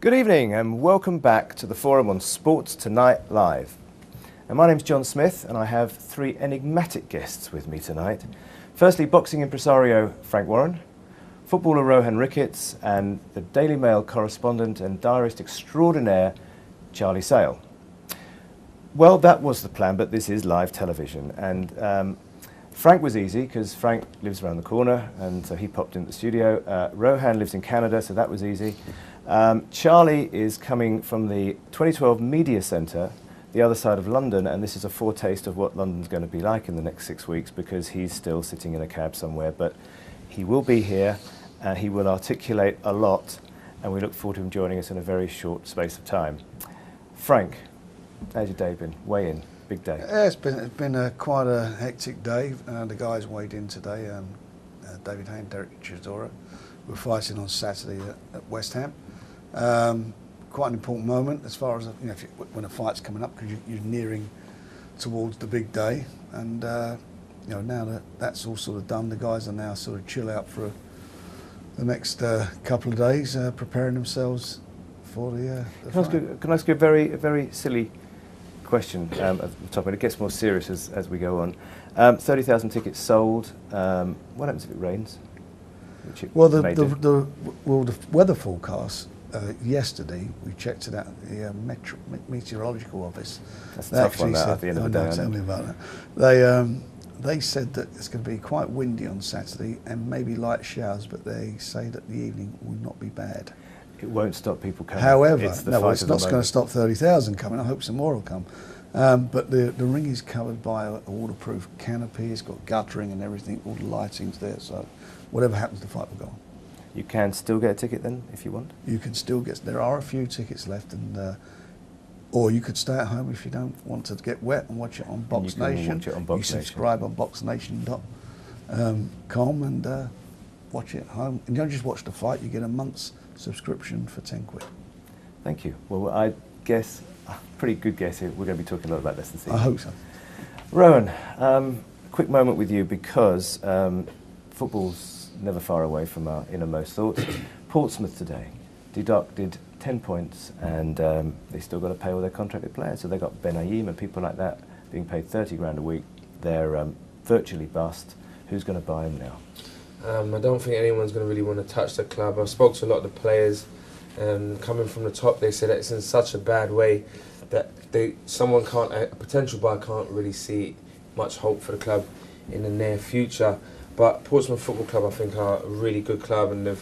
Good evening and welcome back to the forum on Sports Tonight Live. And my name's Jon Smith and I have three enigmatic guests with me tonight. Firstly, boxing impresario Frank Warren, footballer Rohan Ricketts and the Daily Mail correspondent and diarist extraordinaire Charlie Sale. Well, that was the plan, but this is live television. And Frank was easy because Frank lives around the corner and so he popped into the studio. Rohan lives in Canada, so that was easy. Charlie is coming from the 2012 Media Centre, the other side of London, and this is a foretaste of what London's going to be like in the next 6 weeks because he's still sitting in a cab somewhere, but he will be here and he will articulate a lot, and we look forward to him joining us in a very short space of time. Frank, how's your day been? Weigh in, big day. Yeah, it's been quite a hectic day. The guys weighed in today. David Haye and Dereck Chisora were fighting on Saturday at West Ham. Quite an important moment as far as when a fight's coming up, because you're nearing towards the big day. And now that that's all sort of done, the guys are now sort of chill out for the next couple of days, preparing themselves for the fight. Can I ask you a very silly question at the top, and it gets more serious as we go on. 30,000 tickets sold. What happens if it rains? Well, the weather forecast yesterday, we checked it out at the meteorological office. That's a tough one at the end of the day. Tell me about that. They said that it's going to be quite windy on Saturday and maybe light showers, but they say that the evening will not be bad. It won't stop people coming. However, it's not going to stop 30,000 coming. I hope some more will come. But the ring is covered by a waterproof canopy. It's got guttering and everything. All the lighting's there. So whatever happens, the fight will go on. You can still get a ticket then, if you want? You can still get. There are a few tickets left, and or you could stay at home if you don't want to get wet and watch it on Box Nation. You subscribe on boxnation.com and watch it at home. And you don't just watch the fight, you get a month's subscription for 10 quid. Thank you. Well, I guess, pretty good guess here, we're going to be talking a lot about this this evening. I hope so. Rohan, quick moment with you because football's never far away from our innermost thoughts. Portsmouth today deducted 10 points and they still got to pay all their contracted players. So they got Ben Ayim and people like that being paid 30 grand a week. They're virtually bust. Who's going to buy them now? I don't think anyone's going to really want to touch the club. I spoke to a lot of the players, coming from the top, they said that it's in such a bad way that a potential buyer can't really see much hope for the club in the near future. But Portsmouth Football Club, I think, are a really good club, and I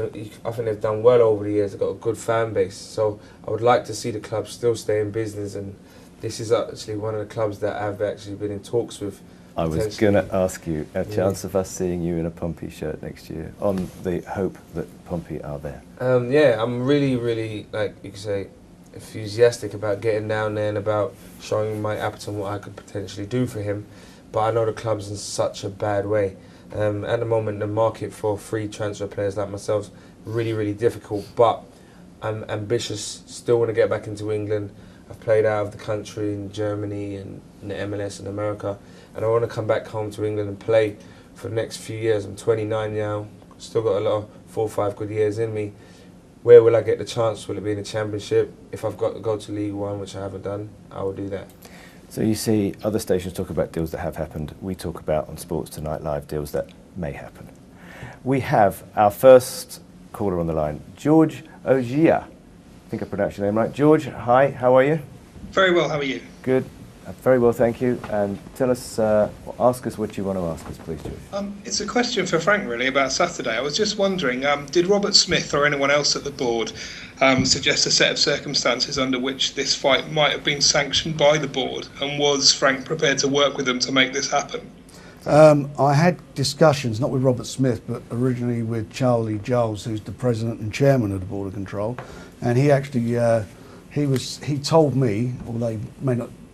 think they've done well over the years. They've got a good fan base, so I would like to see the club still stay in business. And this is actually one of the clubs that I've actually been in talks with. I was going to ask you a chance of us seeing you in a Pompey shirt next year, on the hope that Pompey are there. Yeah, I'm really, really, like you could say, enthusiastic about getting down there and about showing my appetite and what I could potentially do for him. But I know the club's in such a bad way. At the moment, the market for free transfer players like myself is really, really difficult. But I'm ambitious, still want to get back into England. I've played out of the country in Germany and in the MLS in America. And I want to come back home to England and play for the next few years. I'm 29 now, still got a lot of 4 or 5 good years in me. Where will I get the chance? Will it be in the Championship? If I've got to go to League One, which I haven't done, I will do that. So you see other stations talk about deals that have happened. We talk about on Sports Tonight Live deals that may happen. We have our first caller on the line, George Ogia. I think I pronounced your name right. George, hi, how are you? Very well, how are you? Good. Very well, thank you. And tell us, ask us what you want to ask us, please, George. It's a question for Frank, really, about Saturday. I was just wondering, did Robert Smith or anyone else at the board suggest a set of circumstances under which this fight might have been sanctioned by the board? And was Frank prepared to work with them to make this happen? I had discussions, not with Robert Smith, but originally with Charlie Giles, who's the president and chairman of the Board of Control. And he actually, he told me, although he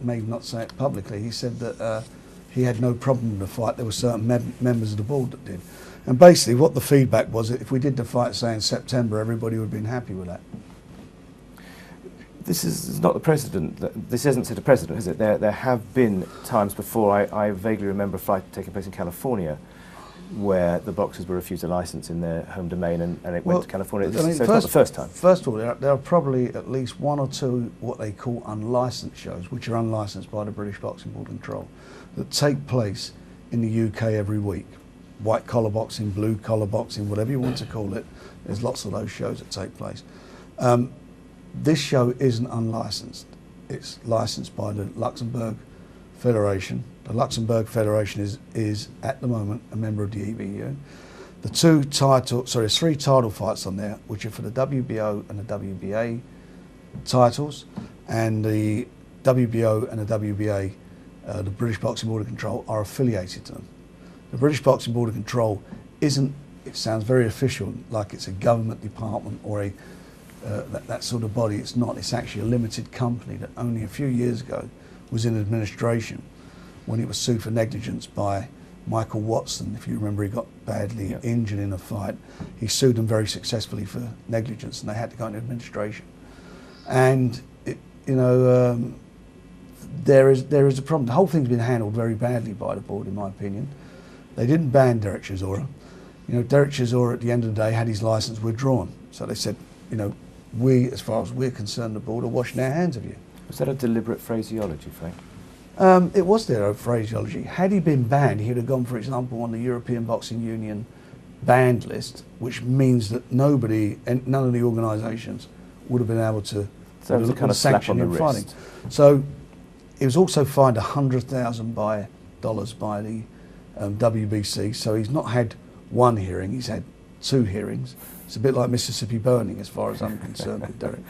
may not say it publicly, he said that he had no problem with the fight. There were certain members of the board that did. And basically what the feedback was, if we did the fight, say in September, everybody would have been happy with that. This is not the precedent. This isn't set a precedent, is it? There have been times before. I vaguely remember a fight taking place in California where the boxers were refused a license in their home domain and it went to California. I mean, so it's not the first time. First of all, there are probably at least one or two what they call unlicensed shows, which are unlicensed by the British Boxing Board Control, that take place in the UK every week. White collar boxing, blue collar boxing, whatever you want to call it. There's lots of those shows that take place. This show isn't unlicensed. It's licensed by the Luxembourg Federation. The Luxembourg Federation is at the moment a member of the EBU. There's 3 title fights on there, which are for the WBO and the WBA titles, and the WBO and the WBA, the British Boxing Board of Control, are affiliated to them. The British Boxing Board of Control isn't, it sounds very official, like it's a government department or a that sort of body. It's not. It's actually a limited company that only a few years ago was in administration when it was sued for negligence by Michael Watson. If you remember, he got badly injured in a fight. He sued them very successfully for negligence, and they had to go into administration. And there is a problem. The whole thing's been handled very badly by the board, in my opinion. They didn't ban Dereck Chisora. Dereck Chisora at the end of the day had his licence withdrawn. So they said, we, as far as we're concerned, the board are washing our hands of you. Was that a deliberate phraseology, Frank? It was their phraseology. Had he been banned, he would have gone, for example, on the European Boxing Union banned list, which means that nobody, and none of the organisations would have been able to sanction him fighting. So he was also fined $100,000 by the WBC. So he's not had one hearing; he's had 2 hearings. It's a bit like Mississippi burning, as far as I'm concerned, with Dereck.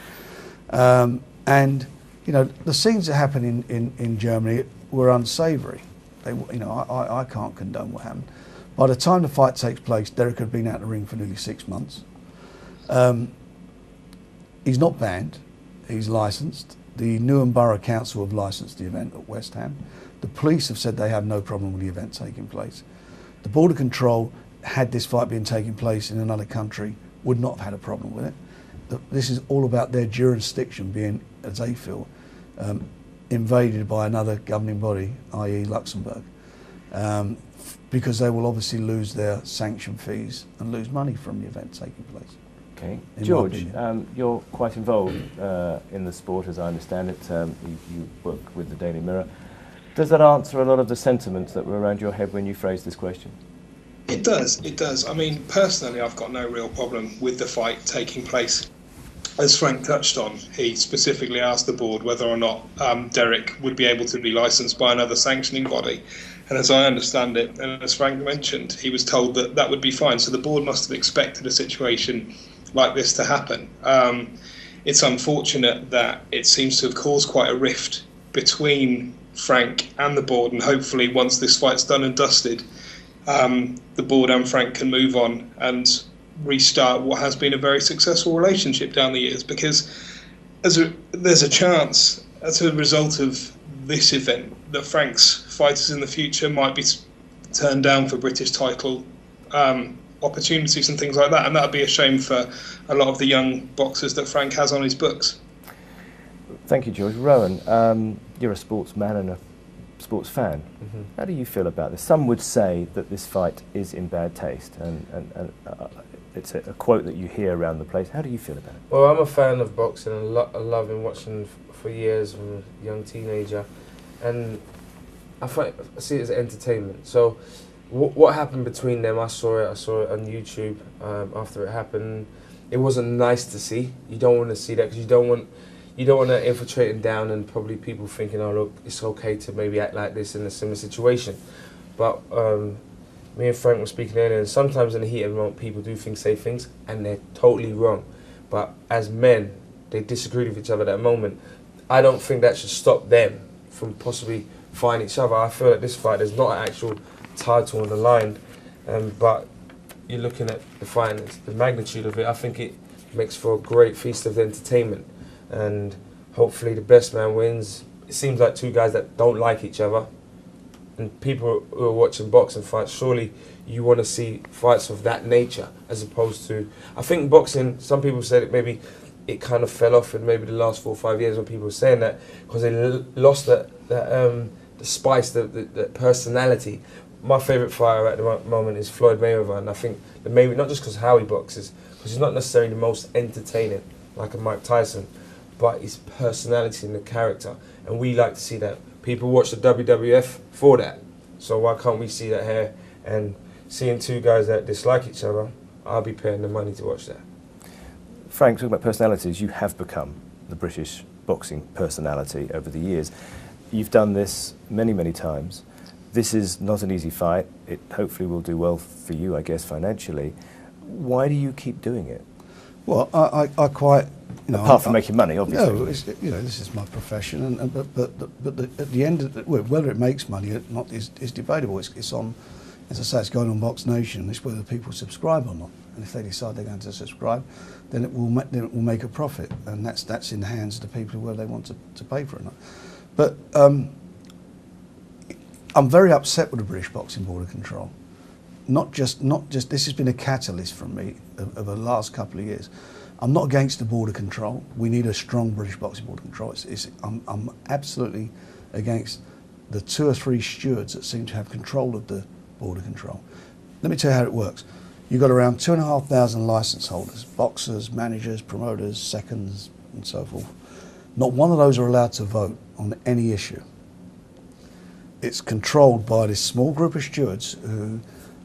And the scenes that happened in Germany were unsavoury. I can't condone what happened. By the time the fight takes place, Dereck had been out of the ring for nearly 6 months. He's not banned. He's licensed. The Newham Borough Council have licensed the event at West Ham. The police have said they have no problem with the event taking place. The Board of Control, had this fight been taking place in another country, would not have had a problem with it. This is all about their jurisdiction being, as they feel, invaded by another governing body, i.e. Luxembourg, because they will obviously lose their sanction fees and lose money from the event taking place. Okay. George, you're quite involved in the sport, as I understand it. You work with the Daily Mirror. Does that answer a lot of the sentiments that were around your head when you phrased this question? It does. I mean, personally, I've got no real problem with the fight taking place. As Frank touched on, he specifically asked the board whether or not Dereck would be able to be licensed by another sanctioning body. And as I understand it, and as Frank mentioned, he was told that that would be fine. So the board must have expected a situation like this to happen. It's unfortunate that it seems to have caused quite a rift between Frank and the board, and hopefully once this fight's done and dusted, the board and Frank can move on and restart what has been a very successful relationship down the years, because there's a chance as a result of this event that Frank's fighters in the future might be turned down for British title opportunities and things like that, and that would be a shame for a lot of the young boxers that Frank has on his books. Thank you, George. Rohan, you're a sportsman and a sports fan. Mm-hmm. How do you feel about this? Some would say that this fight is in bad taste, and it's a quote that you hear around the place. How do you feel about it? Well, I'm a fan of boxing and I love been watching for years from a young teenager, and I see it as entertainment. So what happened between them, I saw it on YouTube after it happened. It wasn't nice to see. You don't want to see that, because you don't want to infiltrate him down, and probably people thinking, oh look, it's okay to maybe act like this in a similar situation. But me and Frank were speaking earlier, and sometimes in the heat of the moment people say things, and they're totally wrong. But as men, they disagreed with each other at that moment. I don't think that should stop them from possibly fighting each other. I feel that this fight, there's not an actual title on the line, but you're looking at the fight and the magnitude of it. I think it makes for a great feast of entertainment, and hopefully the best man wins. It seems like 2 guys that don't like each other, and people who are watching boxing fights, surely you want to see fights of that nature, as opposed to, I think boxing, some people said it maybe it kind of fell off in maybe the last 4 or 5 years when people were saying that, because they lost the spice, the personality. my favourite fighter at the moment is Floyd Mayweather, and I think the Mayweather, not just because how he boxes, because he's not necessarily the most entertaining like a Mike Tyson, but his personality and the character, and we like to see that. People watch the WWF for that, so why can't we see that here? And seeing two guys that dislike each other, I'll be paying the money to watch that. Frank, talking about personalities, you have become the British boxing personality over the years. You've done this many, many times. This is not an easy fight. It hopefully will do well for you, I guess, financially. Why do you keep doing it? Well, I quite, you know... Apart from making money, obviously. No, you know, this is my profession, but at the end of whether it makes money or not is debatable. It's on, as I say, it's going on Box Nation. It's whether people subscribe or not. And if they decide they're going to subscribe, then it will make a profit, and that's in the hands of the people whether they want to pay for it or not. But I'm very upset with the British Boxing Board of Control. Not just this has been a catalyst for me over the last couple of years. I'm not against the Board of Control. We need a strong British Boxing Board of Control. I'm absolutely against the 2 or 3 stewards that seem to have control of the Board of Control. Let me tell you how it works. You've got around 2,500 licence holders, boxers, managers, promoters, seconds, and so forth. Not one of those are allowed to vote on any issue. It's controlled by this small group of stewards who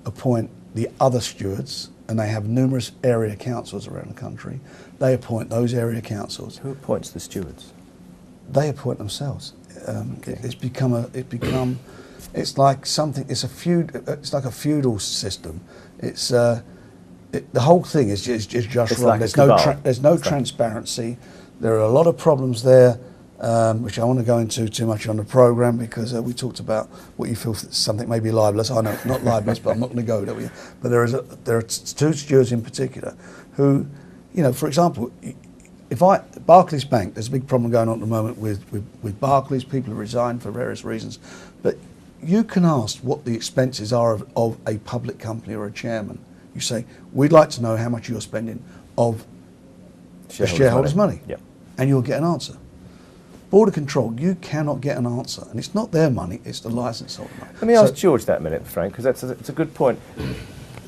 appoint the other stewards, and they have numerous area councils around the country. They appoint those area councils. Who appoints the stewards? They appoint themselves. It's like something. It's like a feudal system. It's the whole thing is just wrong. Like there's no transparency. There are a lot of problems there, which I want to go into too much on the programme, because we talked about what you feel something may be libelous. I know it's not libelous, but I'm not going to go there with you. But there are 2 stewards in particular who, you know, for example, Barclays Bank, there's a big problem going on at the moment with Barclays. People have resigned for various reasons, but you can ask what the expenses are of a public company or a chairman. You say, we'd like to know how much you're spending of the shareholders' money. Yep. And you'll get an answer. Board of Control, you cannot get an answer. And it's not their money, it's the licence holder money. Let me ask George that minute, Frank, because it's a good point.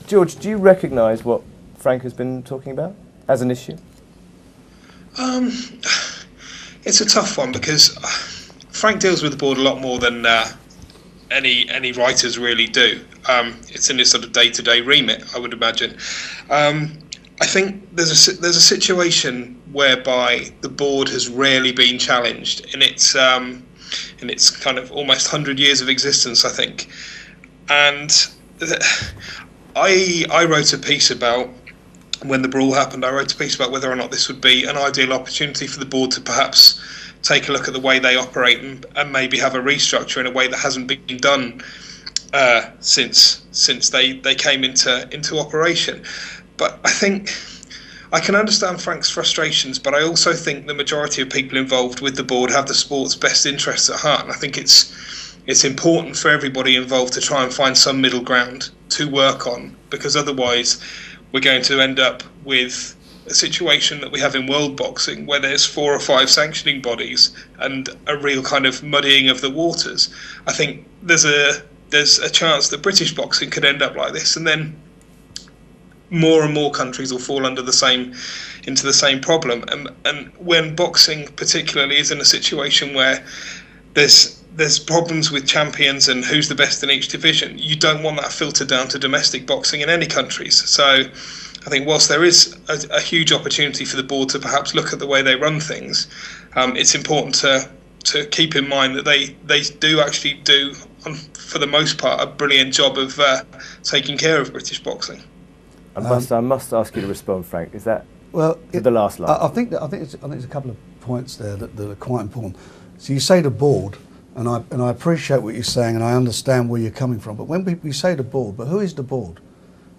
George, do you recognise what Frank has been talking about as an issue? It's a tough one, because Frank deals with the board a lot more than any writers really do. It's in his sort of day-to-day remit, I would imagine. I think there's a situation whereby the board has rarely been challenged in its kind of almost 100 years of existence, I think. And I wrote a piece about, when the brawl happened, I wrote a piece about whether or not this would be an ideal opportunity for the board to perhaps take a look at the way they operate and maybe have a restructure in a way that hasn't been done since they came into operation. But I think I can understand Frank's frustrations, but I also think the majority of people involved with the board have the sport's best interests at heart, and I think it's important for everybody involved to try and find some middle ground to work on, because otherwise we're going to end up with a situation that we have in world boxing, where there's 4 or 5 sanctioning bodies and a real kind of muddying of the waters. I think there's a chance that British boxing could end up like this, and then more and more countries will fall into the same problem. And when boxing particularly is in a situation where there's problems with champions and who's the best in each division, you don't want that filtered down to domestic boxing in any countries. So I think whilst there is a huge opportunity for the board to perhaps look at the way they run things, it's important to keep in mind that they do actually do, for the most part, a brilliant job of taking care of British boxing. I must ask you to respond, Frank. Is that the last line? I think there's a couple of points there that are quite important. So you say the board, and I appreciate what you're saying, and I understand where you're coming from. But when we say the board, but who is the board?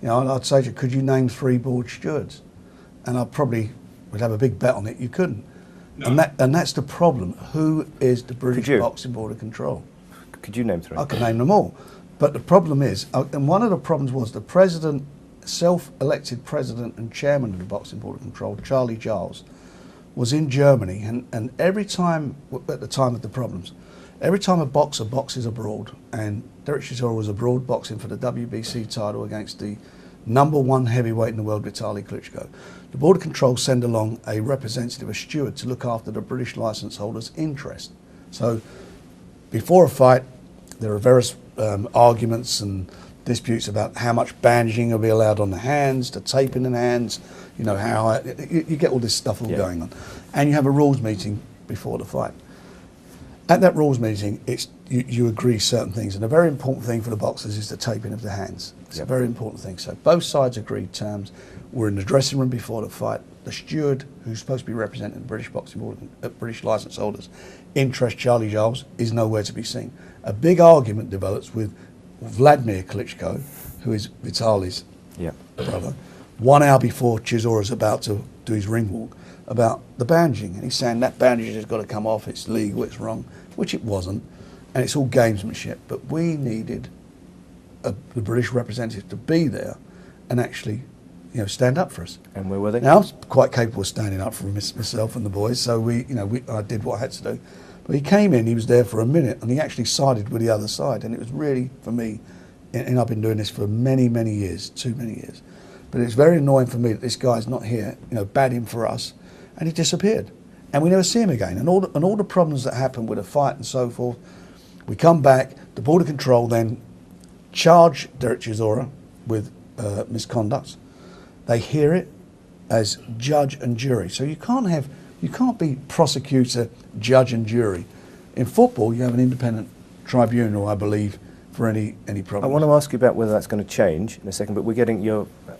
You know, I'd say to you, could you name 3 board stewards? And I probably would have a big bet on it. You couldn't. No. And that's the problem. Who is the British Boxing Board of Control? Could you name 3? I can name them all. But the problem is, and one of the problems was the president, self-elected president and chairman of the Boxing Board of Control, Charlie Giles, was in Germany, and every time, at the time of the problems, Every time a boxer boxes abroad, and Dereck Chisora was abroad boxing for the WBC title against the #1 heavyweight in the world, Vitaly Klitschko, the Board of Control send along a representative, a steward, to look after the British licence holder's interest. So before a fight, there are various arguments and disputes about how much bandaging will be allowed on the hands, the taping in the hands, you know, you get all this stuff all going on. And you have a rules meeting before the fight. At that rules meeting, you agree certain things, and a very important thing for the boxers is the taping of the hands. It's a very important thing. So both sides agreed terms. We're in the dressing room before the fight. The steward, who's supposed to be representing the British Boxing Board, British licence holders' interest, Charlie Giles, is nowhere to be seen. A big argument develops with Vladimir Klitschko, who is Vitaly's brother, 1 hour before Chisora's about to do his ring walk, about the bandaging. And he's saying that bandage has got to come off, it's legal, it's wrong, which it wasn't, and it's all gamesmanship. But we needed the British representative to be there and actually, you know, stand up for us. And where were they? Now, I was quite capable of standing up for myself and the boys, so I did what I had to do. But he came in, he was there for a minute, and he actually sided with the other side, and it was really, for me, and I've been doing this for many, many years, too many years, but it's very annoying for me that this guy's not here, you know, bad him for us, and he disappeared. And we never see him again. And all the problems that happen with a fight and so forth, we come back, the Board of Control then charge Dereck Chisora with misconduct. They hear it as judge and jury. So you can't be prosecutor, judge and jury. In football, you have an independent tribunal, I believe, for any problem. I want to ask you about whether that's going to change in a second, but we're getting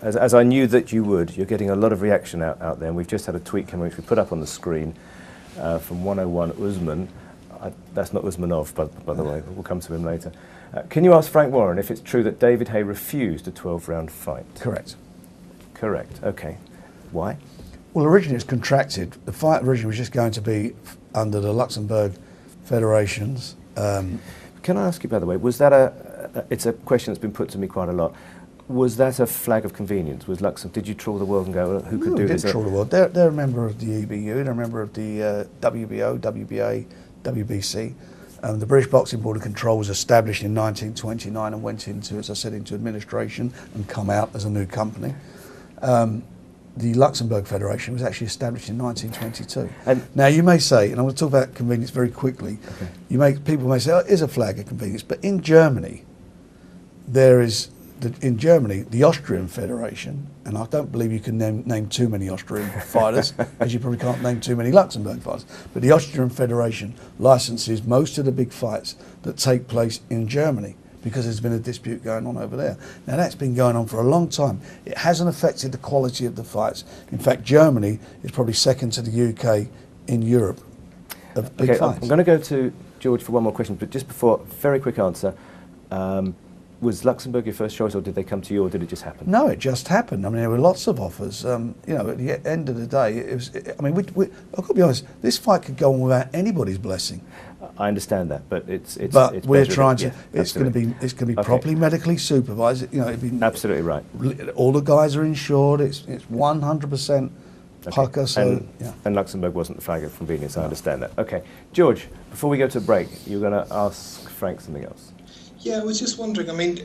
as I knew that you would, you're getting a lot of reaction out there, and we've just had a tweet come in, which we put up on the screen from 101 Usman. That's not Usmanov, by the way, we'll come to him later. Can you ask Frank Warren if it's true that David Haye refused a 12-round fight? Correct. Correct, okay. Why? Well, originally it was contracted. The fight originally was just going to be under the Luxembourg federations. Can I ask you, by the way, was that it's a question that's been put to me quite a lot. Was that a flag of convenience? Was Luxembourg, did you trawl the world and go, who could do this? Didn't trawl the world. They're a member of the EBU, they're a member of the WBO, WBA, WBC. The British Boxing Board of Control was established in 1929 and went into, as I said, into administration and come out as a new company. The Luxembourg Federation was actually established in 1922. And now you may say, and I'm going to talk about convenience very quickly, people may say, oh, it is a flag of convenience, but in Germany, the Austrian Federation, and I don't believe you can name too many Austrian fighters, as you probably can't name too many Luxembourg fighters, but the Austrian Federation licenses most of the big fights that take place in Germany, because there's been a dispute going on over there. Now that's been going on for a long time. It hasn't affected the quality of the fights. In fact, Germany is probably second to the UK in Europe of big fights. I'm going to go to George for one more question, but just before, very quick answer. Was Luxembourg your first choice, or did they come to you, or did it just happen? No, it just happened. I mean, there were lots of offers. You know, at the end of the day, I've got to be honest, this fight could go on without anybody's blessing. I understand that, but it's we're trying to. Yeah, it's going to be properly medically supervised. You know, absolutely right. All the guys are insured. It's 100% pucker. So and Luxembourg wasn't the flag of convenience. I understand that. Okay, George. Before we go to break, you're going to ask Frank something else. Yeah, I was just wondering, I mean,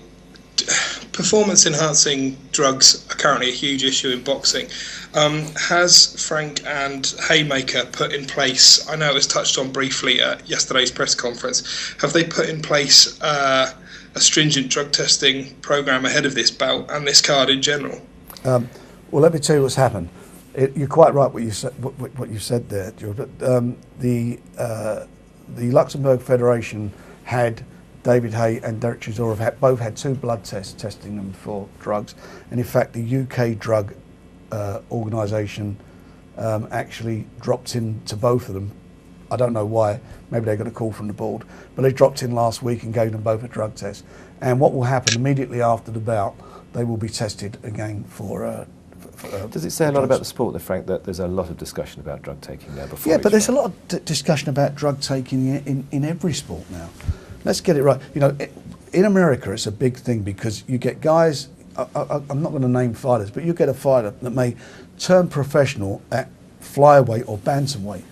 performance-enhancing drugs are currently a huge issue in boxing. Has Frank and Haymaker put in place, I know it was touched on briefly at yesterday's press conference, have they put in place a stringent drug testing programme ahead of this bout and this card in general? Well, let me tell you what's happened. You're quite right what you said there, George, but the Luxembourg Federation had David Haye and Dereck Chisora have both had 2 blood tests testing them for drugs, and in fact the UK drug organisation actually dropped in to both of them. I don't know why, maybe they got a call from the board, but they dropped in last week and gave them both a drug test. And what will happen immediately after the bout, they will be tested again for does it say a lot about the sport, though, Frank, that there's a lot of discussion about drug taking now before? Yeah, but there's a lot of discussion about drug taking in every sport now. Let's get it right. You know, in America, it's a big thing because you get guys, I'm not going to name fighters, but you get a fighter that may turn professional at flyweight or bantamweight,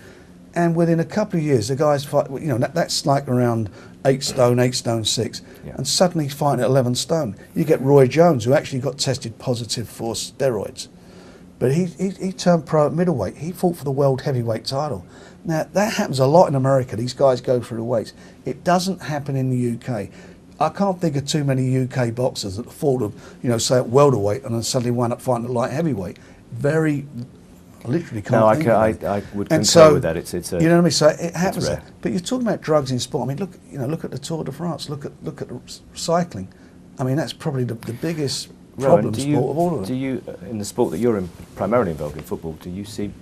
And within a couple of years, the guys fight. You know, that's like around 8 stone, 8 stone 6, and suddenly he's fighting at 11 stone. You get Roy Jones, who actually got tested positive for steroids, but he turned pro at middleweight. He fought for the world heavyweight title. Now that happens a lot in America. These guys go through the weights. It doesn't happen in the UK. I can't think of too many UK boxers that fought of, you know, say at welterweight and then suddenly wind up fighting at light heavyweight. I literally can't. No, I would concur with that. It's you know what I mean. So it happens. But you're talking about drugs in sport. I mean, look at the Tour de France. Look at cycling. I mean, that's probably the biggest problem sport of all of them. Do you, in the sport that you're primarily involved in, football, do you see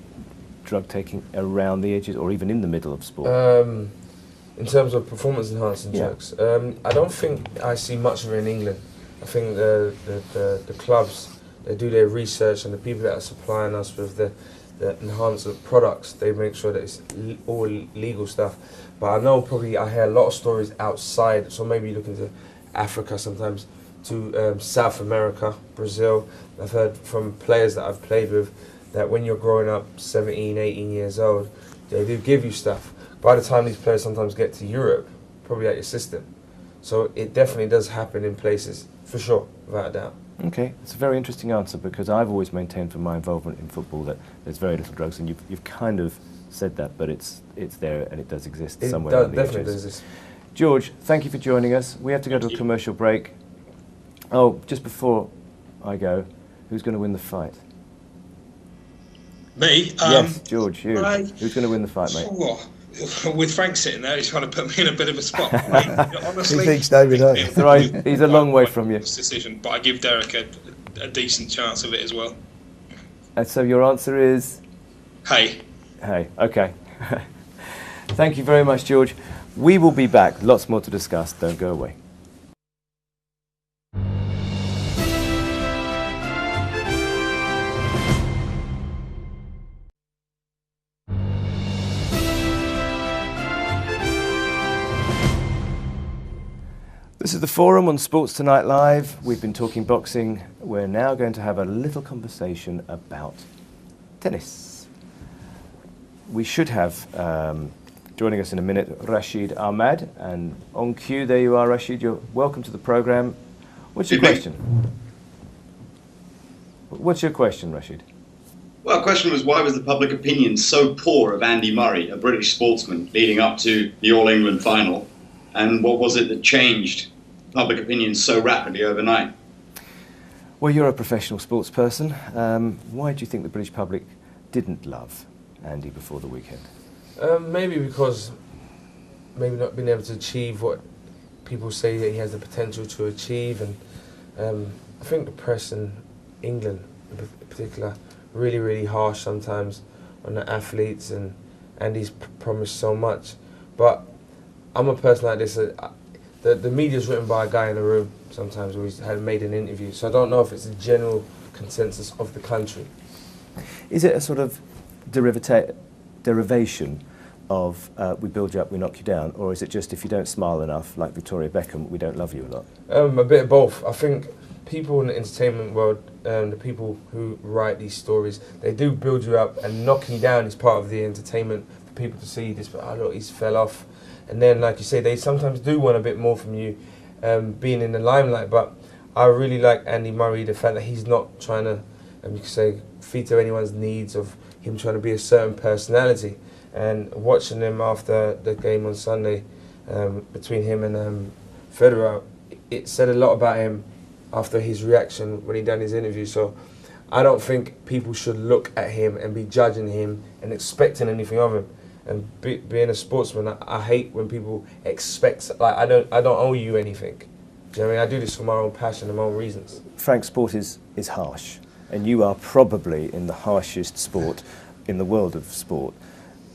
drug taking around the edges or even in the middle of sport? In terms of performance enhancing drugs, I don't think I see much of it in England. I think the clubs, they do their research, and the people that are supplying us with the enhancer products, they make sure that it's all legal stuff. But I know I hear a lot of stories outside, so maybe you look into Africa sometimes, to South America, Brazil. I've heard from players that I've played with that when you're growing up 17, 18 years old, they do give you stuff. By the time these players sometimes get to Europe, probably out your system. So it definitely does happen in places, for sure, without a doubt. Okay, it's a very interesting answer, because I've always maintained from my involvement in football that there's very little drugs, and you've kind of said that, but it's there and it does exist somewhere on the edges. It definitely does exist. George, thank you for joining us. We have to go to a commercial break. Oh, just before I go, who's going to win the fight? Me? Yes, George, you. Who's going to win the fight, mate? With Frank sitting there, he's trying to put me in a bit of a spot. Honestly, he thinks David Haye. Right, he's a long way from you. Decision, but I give Dereck a decent chance of it as well. And so your answer is? Haye. Haye, okay. Thank you very much, George. We will be back. Lots more to discuss. Don't go away. This is the Forum on Sports Tonight Live. We've been talking boxing. We're now going to have a little conversation about tennis. We should have, joining us in a minute, Rashid Ahmad. And on cue, there you are, Rashid. You're welcome to the programme. What's your question? What's your question, Rashid? Well, the question was, why was the public opinion so poor of Andy Murray, a British sportsman, leading up to the All England final? And what was it that changed public opinion so rapidly overnight? Well, you're a professional sports person. Why do you think the British public didn't love Andy before the weekend? Maybe because not being able to achieve what people say that he has the potential to achieve, and I think the press in England in particular really, really harsh sometimes on the athletes, and Andy's promised so much. But I'm a person like this. The media's written by a guy in a room sometimes, who had made an interview. So I don't know if it's a general consensus of the country. Is it a sort of derivation of we build you up, we knock you down, or is it just if you don't smile enough, like Victoria Beckham, we don't love you a lot? A bit of both. I think people in the entertainment world, the people who write these stories, they do build you up, and knocking you down is part of the entertainment for people to see this. But look, he's fell off. And then, like you say, they sometimes do want a bit more from you, being in the limelight. But I really like Andy Murray, the fact that he's not trying to, you could say, feed to anyone's needs of him trying to be a certain personality. And watching him after the game on Sunday, between him and Federer, it said a lot about him after his reaction when he done his interview. So I don't think people should look at him and be judging him and expecting anything of him. And being a sportsman, I hate when people expect, like, I don't owe you anything. Do you know what I mean? I do this for my own passion and my own reasons. Frank, sport is harsh, and you are probably in the harshest sport in the world of sport.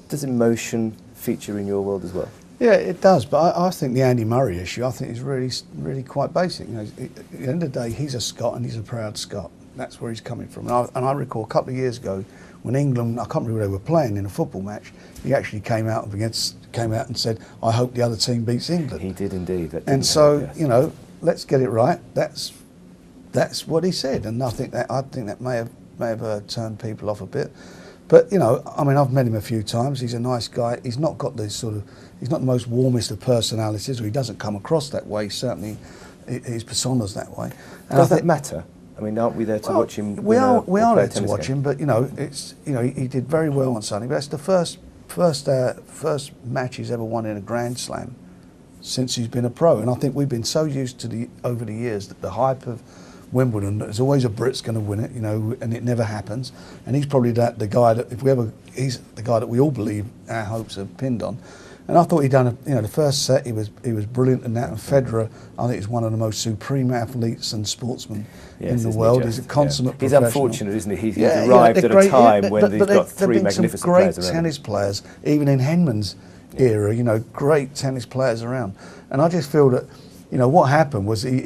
Does emotion feature in your world as well? Yeah, it does, but I think the Andy Murray issue, I think, is really quite basic. You know, at the end of the day, he's a Scot and he's a proud Scot. That's where he's coming from. And I recall a couple of years ago when England, I can't remember who they were playing in a football match, he actually came out and said, "I hope the other team beats England." He did indeed. And so, yes, you know, let's get it right. That's what he said, and I think that may have turned people off a bit. But, you know, I mean, I've met him a few times. He's a nice guy. He's not got this sort of, he's not the most warmest of personalities, or he doesn't come across that way. Certainly, his persona's that way. And Does that matter? I mean, aren't we there to watch him? We are there to watch game? him, but, you know, it's, you know, he did very well on Sunday. But that's the first match he's ever won in a Grand Slam since he's been a pro. And I think we've been so used to over the years that the hype of Wimbledon, there's always a Brit's going to win it, you know, and it never happens. And he's probably the guy that he's the guy that we all believe our hopes are pinned on. And I thought he'd done, the first set he was brilliant in that. And Federer, I think, is one of the most supreme athletes and sportsmen in the world. He's a consummate professional. He's unfortunate, isn't he? He's arrived at a time when he's got three magnificent players around. Great tennis players, even in Henman's era, you know, great tennis players around. And I just feel that, you know, what happened was he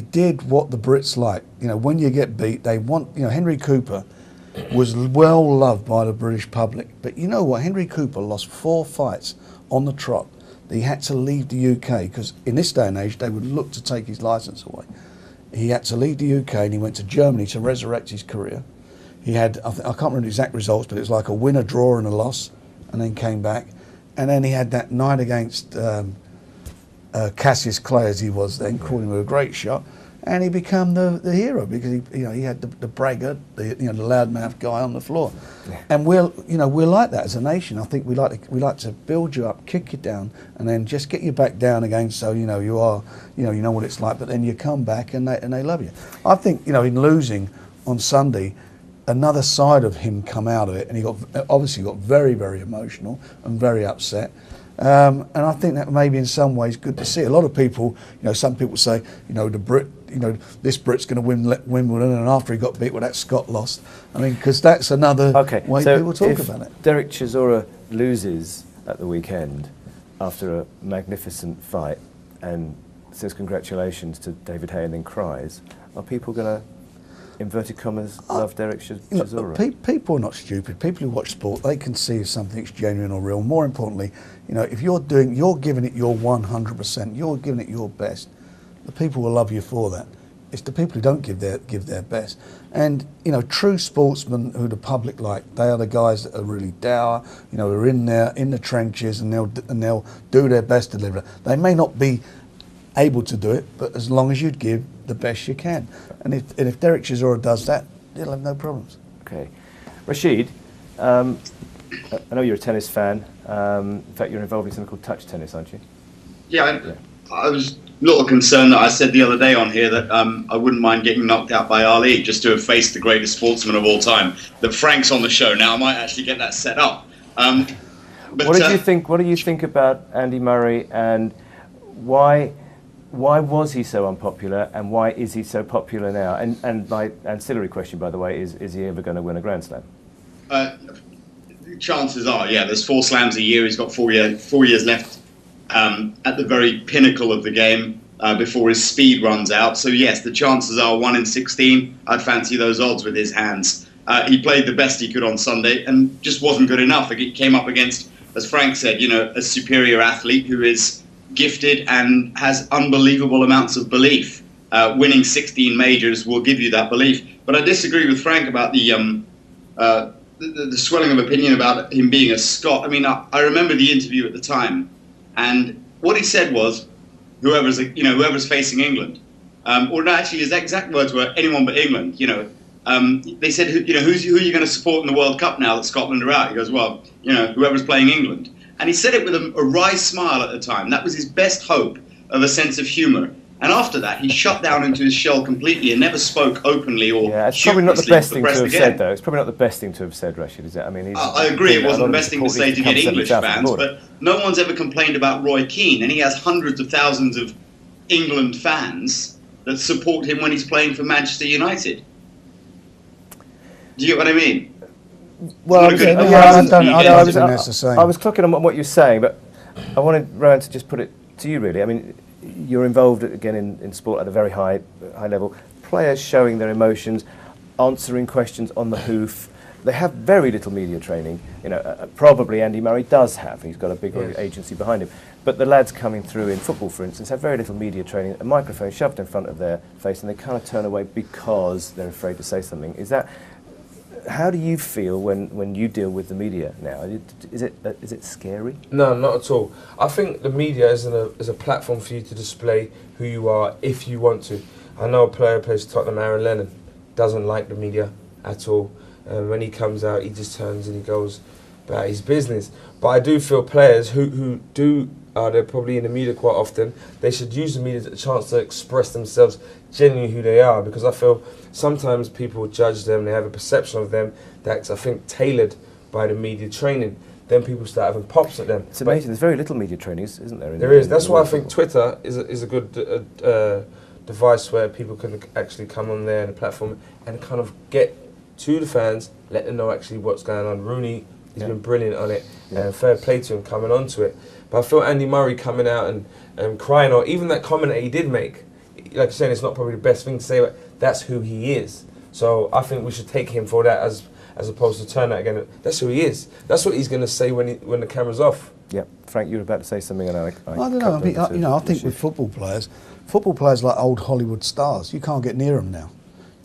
did what the Brits like. You know, when you get beat, they want, you know, Henry Cooper was well loved by the British public. But you know what? Henry Cooper lost 4 fights on the trot. He had to leave the UK because in this day and age, they would look to take his licence away. He had to leave the UK and he went to Germany to resurrect his career. He had, I can't remember the exact results, but it was like a win, a draw and a loss, and then came back. And then he had that night against Cassius Clay, as he was then, called him a great shot, and he became the hero because he had the braggart, the loudmouth guy on the floor. Yeah. And we're like that as a nation. I think we like to build you up, kick you down, and then just get you back down again. So you know what it's like. But then you come back and they love you. I think in losing on Sunday, another side of him come out of it, and he obviously got very, very emotional and very upset. And I think that maybe in some ways good to see. A lot of people, some people say, this Brit's going to win Wimbledon, and after he got beat, well, that Scot lost. I mean, because that's another way people talk about it. Dereck Chisora loses at the weekend after a magnificent fight and says congratulations to David Haye and then cries, are people going to, inverted commas, love Dereck Chisora? People are not stupid. People who watch sport, they can see if something's genuine or real. More importantly, if you're giving it your 100%, you're giving it your best, the people will love you for that. It's the people who don't give their best. And, true sportsmen who the public like, they are the guys that are really dour, who are in there, in the trenches, and they'll do their best to deliver. They may not be able to do it, but as long as you give the best you can. And if Dereck Chisora does that, he'll have no problems. Okay. Rashid, I know you're a tennis fan. In fact, you're involved in something called touch tennis, aren't you? Yeah. I was a little concerned that I said the other day on here that I wouldn't mind getting knocked out by Ali just to have faced the greatest sportsman of all time. That Frank's on the show now. I might actually get that set up. What do you think? What do you think about Andy Murray, and why was he so unpopular, and why is he so popular now? And my ancillary question, by the way, is he ever going to win a Grand Slam? Chances are, yeah. There's 4 slams a year. He's got 4 years left at the very pinnacle of the game before his speed runs out. So yes, the chances are 1 in 16. I'd fancy those odds with his hands. He played the best he could on Sunday and just wasn't good enough. He came up against, as Frank said, a superior athlete who is gifted and has unbelievable amounts of belief. Winning 16 majors will give you that belief. But I disagree with Frank about the swelling of opinion about him being a Scot. I mean, I remember the interview at the time, and what he said was, whoever's facing England, or no, actually his exact words were anyone but England. They said, who are you going to support in the World Cup now that Scotland are out? He goes, well, whoever's playing England. And he said it with a wry smile at the time. That was his best hope of a sense of humour. And after that, he shut down into his shell completely and never spoke openly or it's probably not the best thing to have said, though. It's probably not the best thing to have said, Rashid, is it? I mean, I agree, it wasn't the best thing to say to get English fans, but no one's ever complained about Roy Keane, and he has hundreds of thousands of England fans that support him when he's playing for Manchester United. Do you get what I mean? Well, I was clocking on what you're saying, but I wanted Rohan to just put it to you, really. I mean, you're involved again in sport at a very high level. Players showing their emotions, answering questions on the hoof. They have very little media training. Probably Andy Murray does have. He's got a big agency behind him. But the lads coming through in football, for instance, have very little media training. A microphone shoved in front of their face, and they kind of turn away because they're afraid to say something. Is that how do you feel when you deal with the media now? Is it scary? No, not at all. I think the media is a platform for you to display who you are if you want to. I know a player who plays for Tottenham, Aaron Lennon, doesn't like the media at all. When he comes out, he just turns and he goes about his business. But I do feel players who do, they're probably in the media quite often, they should use the media as a chance to express themselves genuinely who they are, because I feel sometimes people judge them, they have a perception of them that's, I think, tailored by the media training. Then people start having pops at them. It's amazing. There's very little media training, isn't there? There is. That's why I think Twitter is a good device where people can actually come on there and a platform and kind of get to the fans, let them know actually what's going on. Rooney has been brilliant on it, and fair play to him coming onto it. But I feel Andy Murray coming out and crying, or even that comment that he did make, like you're saying, it's not probably the best thing to say, but that's who he is. So I think we should take him for that as opposed to turn that again. That's who he is. That's what he's going to say when the camera's off. Yeah, Frank, you were about to say something, and I don't know. I mean, I think with football players like old Hollywood stars, you can't get near them now.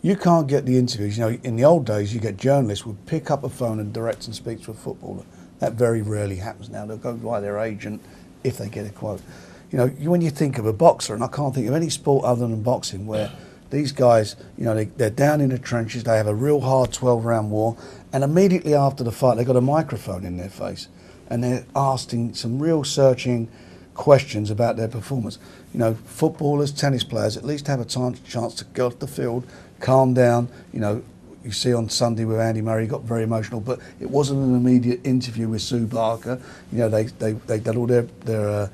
You can't get the interviews. You know, in the old days, you get journalists would pick up a phone and direct and speak to a footballer. That very rarely happens now. They'll go by their agent if they get a quote. You know, when you think of a boxer, and I can't think of any sport other than boxing where these guys, you know, they're down in the trenches, they have a real hard 12-round war, and immediately after the fight, they've got a microphone in their face, and they're asking some real searching questions about their performance. You know, footballers, tennis players at least have a chance to go off the field, calm down. You know, you see on Sunday with Andy Murray, he got very emotional, but it wasn't an immediate interview with Sue Barker. You know, they did all their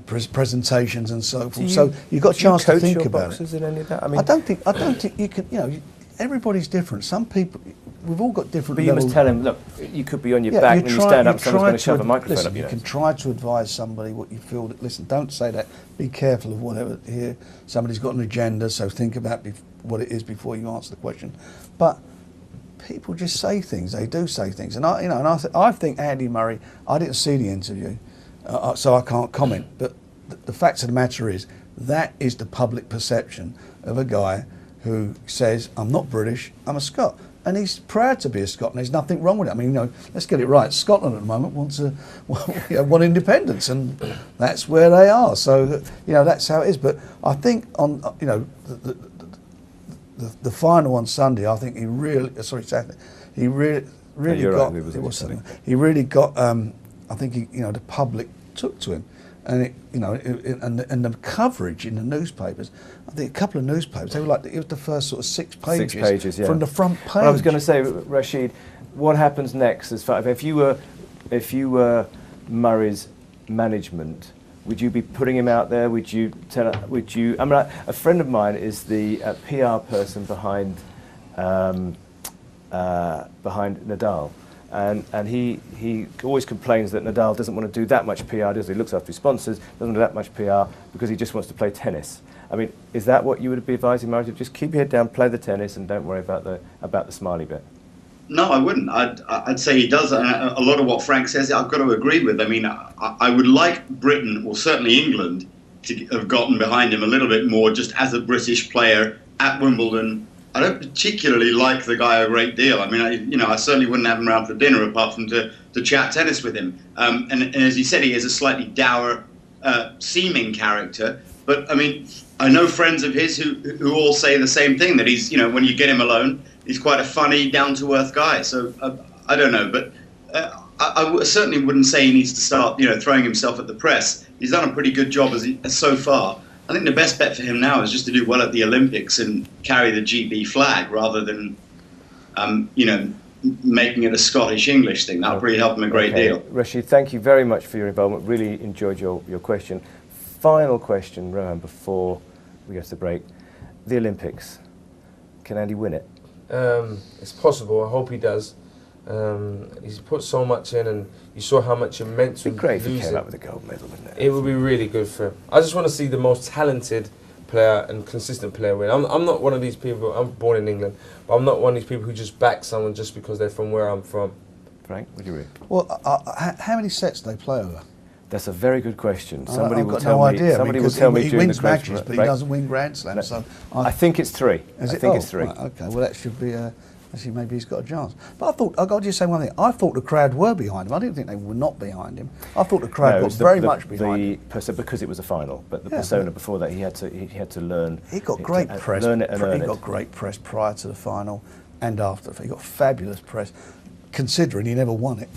presentations and so forth. So you got a chance to think about it. In any of that? I mean, I don't think you can. You know, everybody's different. Some people, we've all got different. But you must tell him, look, you could be on your back when you stand up, someone's going to shove a microphone up your nose. You can try to advise somebody what you feel. That, listen, don't say that. Be careful of whatever. Here, somebody's got an agenda, so think about what it is before you answer the question. But people just say things. They do say things, and I think Andy Murray. I didn't see the interview, so I can't comment. But the fact of the matter is that is the public perception of a guy who says, I'm not British, I'm a Scot. And he's proud to be a Scot, and there's nothing wrong with it. I mean, you know, let's get it right. Scotland at the moment want independence, and that's where they are. So, you know, that's how it is. But I think on, you know, the final on Sunday, I think he really, Saturday, he really got, he really got, I think he, you know, the public took to him. And it, you know, and the coverage in the newspapers, I think a couple of newspapers, they were like, it was the first sort of 6 pages, from the front page. Well, I was going to say, Rashid, what happens next? As far if you were Murray's management, would you be putting him out there? Would you tell? Would you? I mean, a friend of mine is the PR person behind Nadal. And he always complains that Nadal doesn't want to do that much PR, does he? He looks after his sponsors, doesn't do that much PR because he just wants to play tennis. I mean, is that what you would be advising Murray to just keep your head down, play the tennis, and don't worry about the smiley bit? No, I wouldn't. I'd say he does. And a lot of what Frank says, I've got to agree with. I mean, I would like Britain, or certainly England, to have gotten behind him a little bit more, just as a British player at Wimbledon. I don't particularly like the guy a great deal. I mean, I certainly wouldn't have him around for dinner apart from to chat tennis with him. And as he said, he is a slightly dour seeming character. But I mean, I know friends of his who all say the same thing, that he's, you know, when you get him alone, he's quite a funny, down-to-earth guy. So I don't know, but I certainly wouldn't say he needs to start, you know, throwing himself at the press. He's done a pretty good job as so far. I think the best bet for him now is just to do well at the Olympics and carry the GB flag rather than, you know, making it a Scottish-English thing. That would really help him a great deal. Rashid, thank you very much for your involvement. Really enjoyed your question. Final question, Rohan, before we go to the break. The Olympics. Can Andy win it? It's possible. I hope he does. He's put so much in, and you saw how much it meant to him. It'd be great if he came up with a gold medal, wouldn't it? It would be really good for him. I just want to see the most talented player and consistent player win. I'm not one of these people. I'm born in England, but I'm not one of these people who just back someone just because they're from where I'm from. Frank, what do you read? Well, how many sets do they play over? That's a very good question. Somebody will tell me. Somebody will tell me he during wins the matches, but he doesn't win Grand Slams. So I think it's 3. Is it? I think it's 3. Right, okay, well that should be actually maybe he's got a chance. But I thought, I've got to just say one thing, I thought the crowd were behind him. I didn't think they were not behind him. I thought the crowd was very much behind him. So because it was a final, but the persona before that, he had to learn. He got great press. Learn it and earn he got great press prior to the final and after. He got fabulous press, considering he never won it.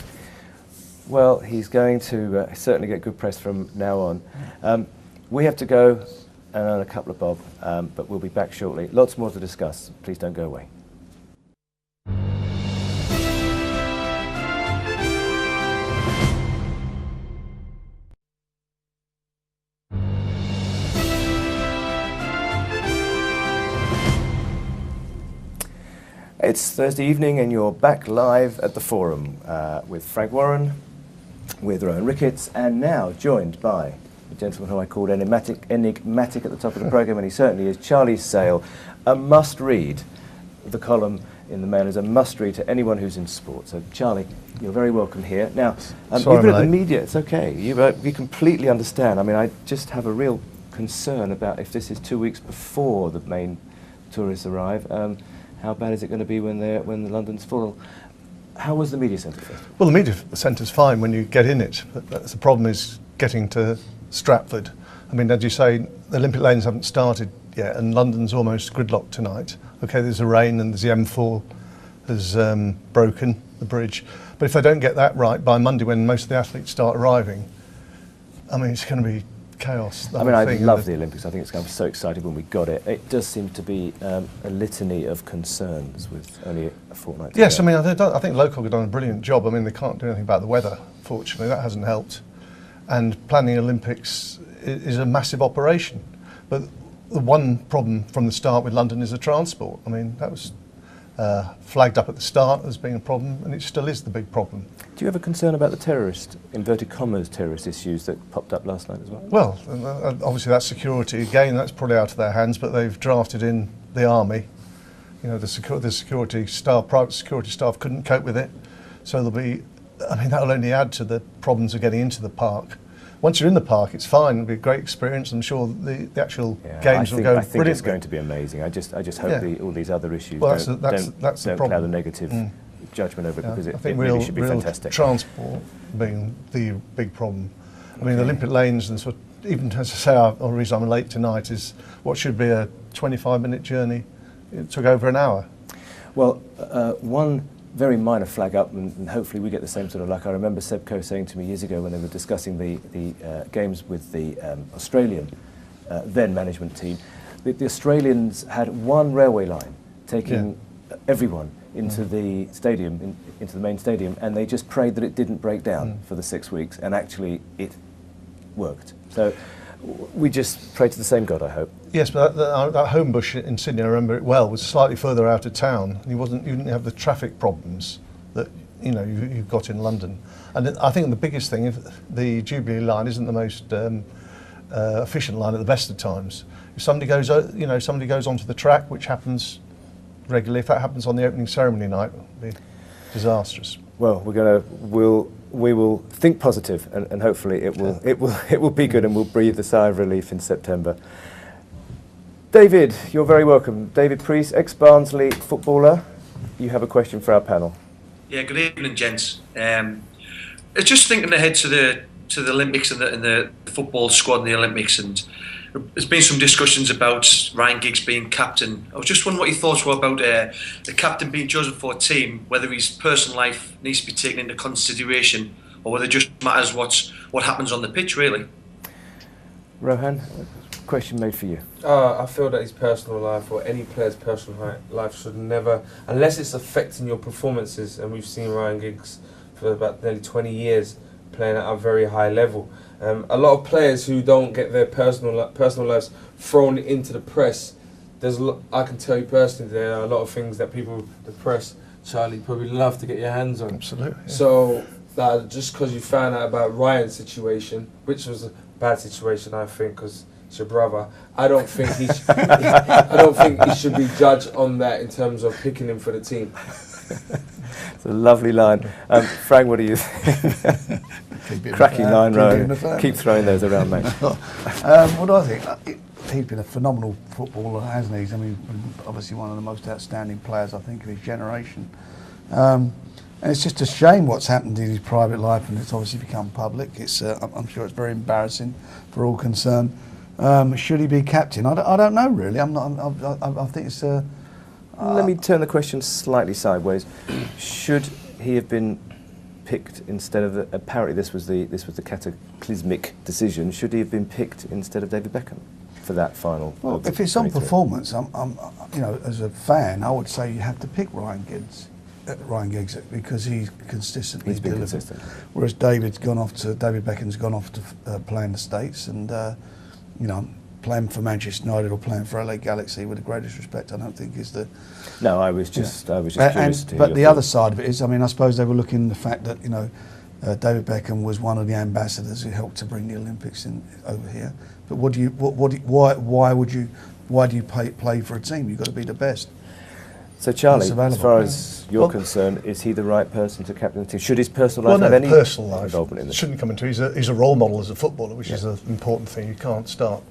Well, he's going to certainly get good press from now on. We have to go and earn a couple of bob, but we'll be back shortly. Lots more to discuss. Please don't go away. It's Thursday evening and you're back live at the Forum with Frank Warren, with Rohan Ricketts, and now joined by the gentleman who I called enigmatic at the top of the programme, and he certainly is, Charlie Sale. A must-read. The column in the Mail is a must-read to anyone who's in sport. So, Charlie, you're very welcome here. Now, you've been at the media, it's okay. We completely understand. I mean, I just have a real concern about if this is 2 weeks before the main tourists arrive. How bad is it going to be when London's full? How was the media centre first? Well, the media centre's fine when you get in it. But the problem is getting to Stratford. I mean, as you say, the Olympic lanes haven't started yet, and London's almost gridlocked tonight. Okay, there's the rain and there's the M4 has broken, the bridge. But if they don't get that right by Monday, when most of the athletes start arriving, I mean, it's going to be chaos. I mean, I love the Olympics. I think it's going to be so exciting when we got it. It does seem to be a litany of concerns with only a fortnight to Yes, go. I mean, I think Local have done a brilliant job. I mean, they can't do anything about the weather, fortunately. That hasn't helped. And planning Olympics is a massive operation. But the one problem from the start with London is the transport. I mean, that was flagged up at the start as being a problem, and it still is the big problem. Do you have a concern about the terrorist, inverted commas, terrorist issues that popped up last night as well? Well, obviously that's security. Again, that's probably out of their hands, but they've drafted in the army. You know, the security staff, private security staff couldn't cope with it. So there'll be, I mean, that'll only add to the problems of getting into the park. Once you're in the park, it's fine. It'll be a great experience. I'm sure the actual games will go brilliantly. I think it's going to be amazing. I just hope all these other issues don't the problem. cloud the negative judgment over it, because it really should be fantastic. Transport being the big problem. I mean, the Olympic lanes and sort of, even as I say, the reason I'm late tonight is what should be a 25-minute journey. It took over an hour. Well, one very minor flag up, and hopefully we get the same sort of luck. I remember Seb Coe saying to me years ago when they were discussing the games with the Australian then management team, the Australians had one railway line taking everyone into the stadium, into the main stadium, and they just prayed that it didn't break down for the 6 weeks, and actually it worked. So we just pray to the same God, I hope. Yes, but that home bush in Sydney, I remember it well, was slightly further out of town. You didn't have the traffic problems that you've got in London. And I think the biggest thing, if the Jubilee line isn't the most efficient line at the best of times. If somebody goes onto the track, which happens regularly, if that happens on the opening ceremony night, it would be disastrous. Well, we will think positive, and hopefully it will be good, and we'll breathe a sigh of relief in September. David, you're very welcome. David Priest, ex-Barnsley footballer. You have a question for our panel. Yeah, good evening, gents. Just thinking ahead to the Olympics and the football squad in the Olympics, and there's been some discussions about Ryan Giggs being captain. I was just wondering what your thoughts were about the captain being chosen for a team, whether his personal life needs to be taken into consideration, or whether it just matters what happens on the pitch, really. Rohan, question made for you. I feel that his personal life, or any player's personal life, should never, unless it's affecting your performances, and we've seen Ryan Giggs for about nearly 20 years playing at a very high level. A lot of players who don't get their personal lives thrown into the press, I can tell you personally, there are a lot of things that the press, Charlie, probably love to get your hands on. Absolutely. Yeah. So just because you found out about Ryan's situation, which was a bad situation, I think, because it's your brother, I don't think he should be judged on that in terms of picking him for the team. It's a lovely line. Frank, what do you think? Cracking line, Rohan. Keep throwing those around, mate. What do I think? He's been a phenomenal footballer, hasn't he? I mean, obviously one of the most outstanding players, I think, of his generation. And it's just a shame what's happened in his private life, and it's obviously become public. It's, I'm sure it's very embarrassing for all concerned. Should he be captain? I don't know, really. I think it's. Let me turn the question slightly sideways. Should he have been picked instead of apparently this was the cataclysmic decision? Should he have been picked instead of David Beckham for that final? Well, if it's on performance, you know, as a fan, I would say you have to pick Ryan Giggs because he's consistently delivered. Consistent. Whereas David Beckham's gone off to play in the States, and you know, playing for Manchester United or playing for LA Galaxy, with the greatest respect, I don't think is the. No, I was just curious. But the other side of it is, I mean, I suppose they were looking at the fact that, you know, David Beckham was one of the ambassadors who helped to bring the Olympics over here. But why do you play for a team? You've got to be the best. So Charlie, as far as you're concerned, is he the right person to captain the team? Should his personal life have any personal life involvement in this? Shouldn't come into. He's a role model as a footballer, which is an important thing. You can't start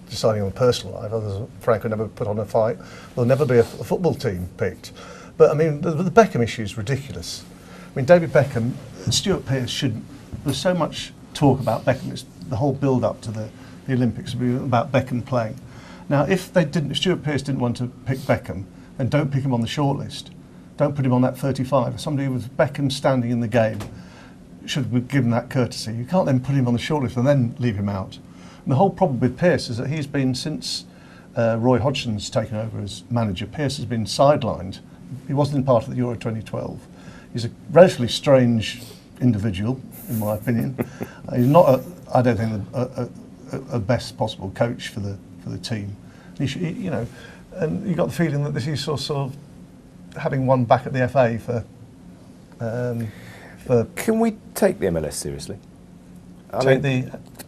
deciding on personal life. Others, Frank, would never put on a fight. There'll never be a football team picked. But I mean, the Beckham issue is ridiculous. I mean, David Beckham and Stuart Pearce shouldn't. There's so much talk about Beckham. It's the whole build-up to the Olympics would be about Beckham playing. Now, if Stuart Pearce didn't want to pick Beckham, then don't pick him on the shortlist. Don't put him on that 35. Somebody with Beckham standing in the game should be given that courtesy. You can't then put him on the shortlist and then leave him out. And the whole problem with Pearce is that he's been, since Roy Hodgson's taken over as manager, Pearce has been sidelined. He wasn't part of the Euro 2012. He's a relatively strange individual, in my opinion. He's not, I don't think, a best possible coach for the team. You know, and you got the feeling that this is sort of having one back at the FA for. Can we take the MLS seriously?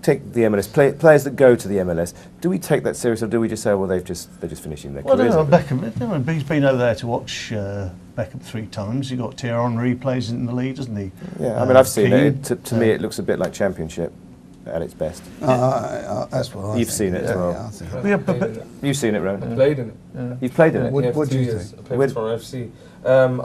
Take the MLS players that go to the MLS. Do we take that seriously, or do we just say, well, they're just finishing their careers? Well, Beckham. He's been over there to watch Beckham 3 times. You got Thierry Henry plays in the lead, doesn't he? Yeah, I mean, I've seen it. To me, it looks a bit like Championship at its best. That's what You've seen it as well. Yeah, I think. But you've seen it, Rohan. I played in it. Yeah. You've played in it. What do you think? I played for Toronto FC.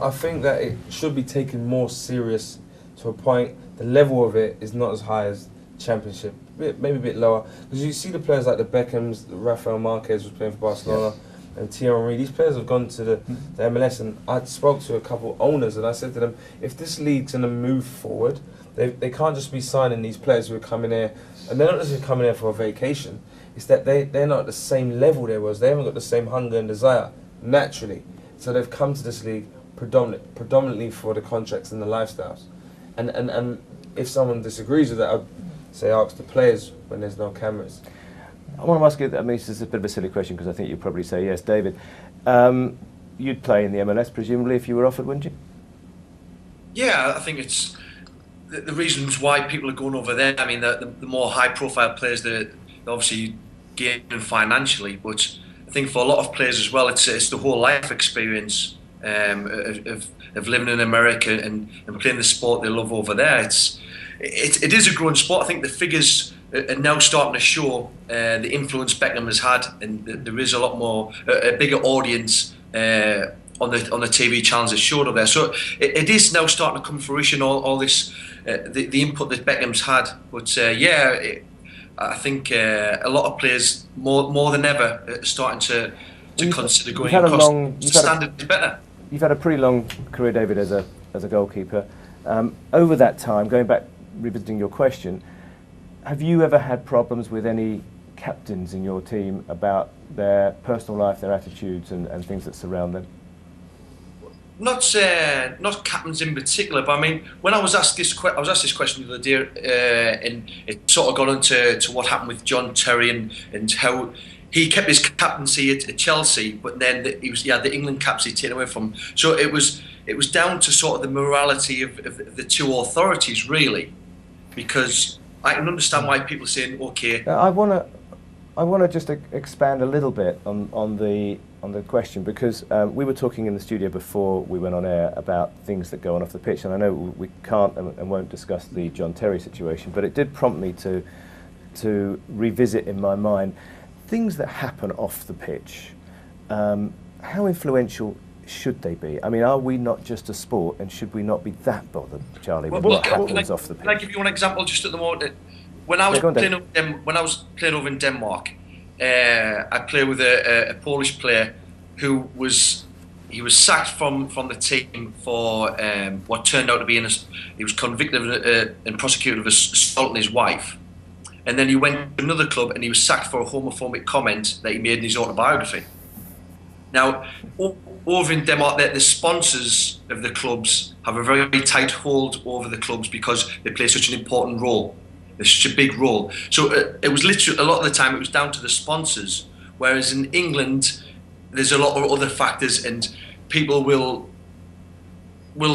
I think that it should be taken more serious to a point. The level of it is not as high as Championship, maybe a bit lower, because you see the players like the Beckhams, Rafael Marquez was playing for Barcelona, and Thierry Henry. These players have gone to the MLS, and I spoke to a couple of owners, and I said to them, if this league's going to move forward, they can't just be signing these players who are coming here, and they're not just coming here for a vacation. It's that they're not at the same level they was. They haven't got the same hunger and desire naturally, so they've come to this league predominantly for the contracts and the lifestyles. And if someone disagrees with that, I'd say ask the players when there's no cameras. I want to ask you, I mean, this is a bit of a silly question because I think you'd probably say yes, David. You'd play in the MLS presumably if you were offered, wouldn't you? Yeah, I think it's the reasons why people are going over there. I mean, the more high-profile players, they're obviously gaining financially, but I think for a lot of players as well, it's the whole life experience of living in America and playing the sport they love over there. It is a growing sport. I think the figures are now starting to show the influence Beckham has had, and there is a lot more, a bigger audience on the TV channels that showed up there. So it is now starting to come to fruition, all this, the input that Beckham's had. But I think a lot of players, more than ever, are starting to consider going because the standard is better. You've had a pretty long career, David, as a goalkeeper. Over that time, going back, revisiting your question, have you ever had problems with any captains in your team about their personal life, their attitudes, and things that surround them? Not captains in particular, but I mean, when I was asked this question the other day, and it sort of got into what happened with John Terry and how he kept his captaincy at Chelsea, but then he had the England captaincy taken away from him. So it was down to sort of the morality of the two authorities, really, because I can understand why people are saying, okay. I want to I want to just expand a little bit on the question, because we were talking in the studio before we went on air about things that go on off the pitch, and I know we can't and won't discuss the John Terry situation, but it did prompt me to revisit in my mind things that happen off the pitch. How influential should they be? I mean, are we not just a sport, and should we not be that bothered, Charlie, with what happens off the pitch? Can I give you one example just at the moment? When I was playing over in Denmark, I played with a Polish player who was sacked from the team for what turned out to be he was convicted and prosecuted of assaulting his wife, and then he went to another club and he was sacked for a homophobic comment that he made in his autobiography. Now, over in Denmark, the sponsors of the clubs have a very tight hold over the clubs because they play such an important role. It's such a big role. So it was literally, a lot of the time, it was down to the sponsors. Whereas in England, there's a lot of other factors, and people will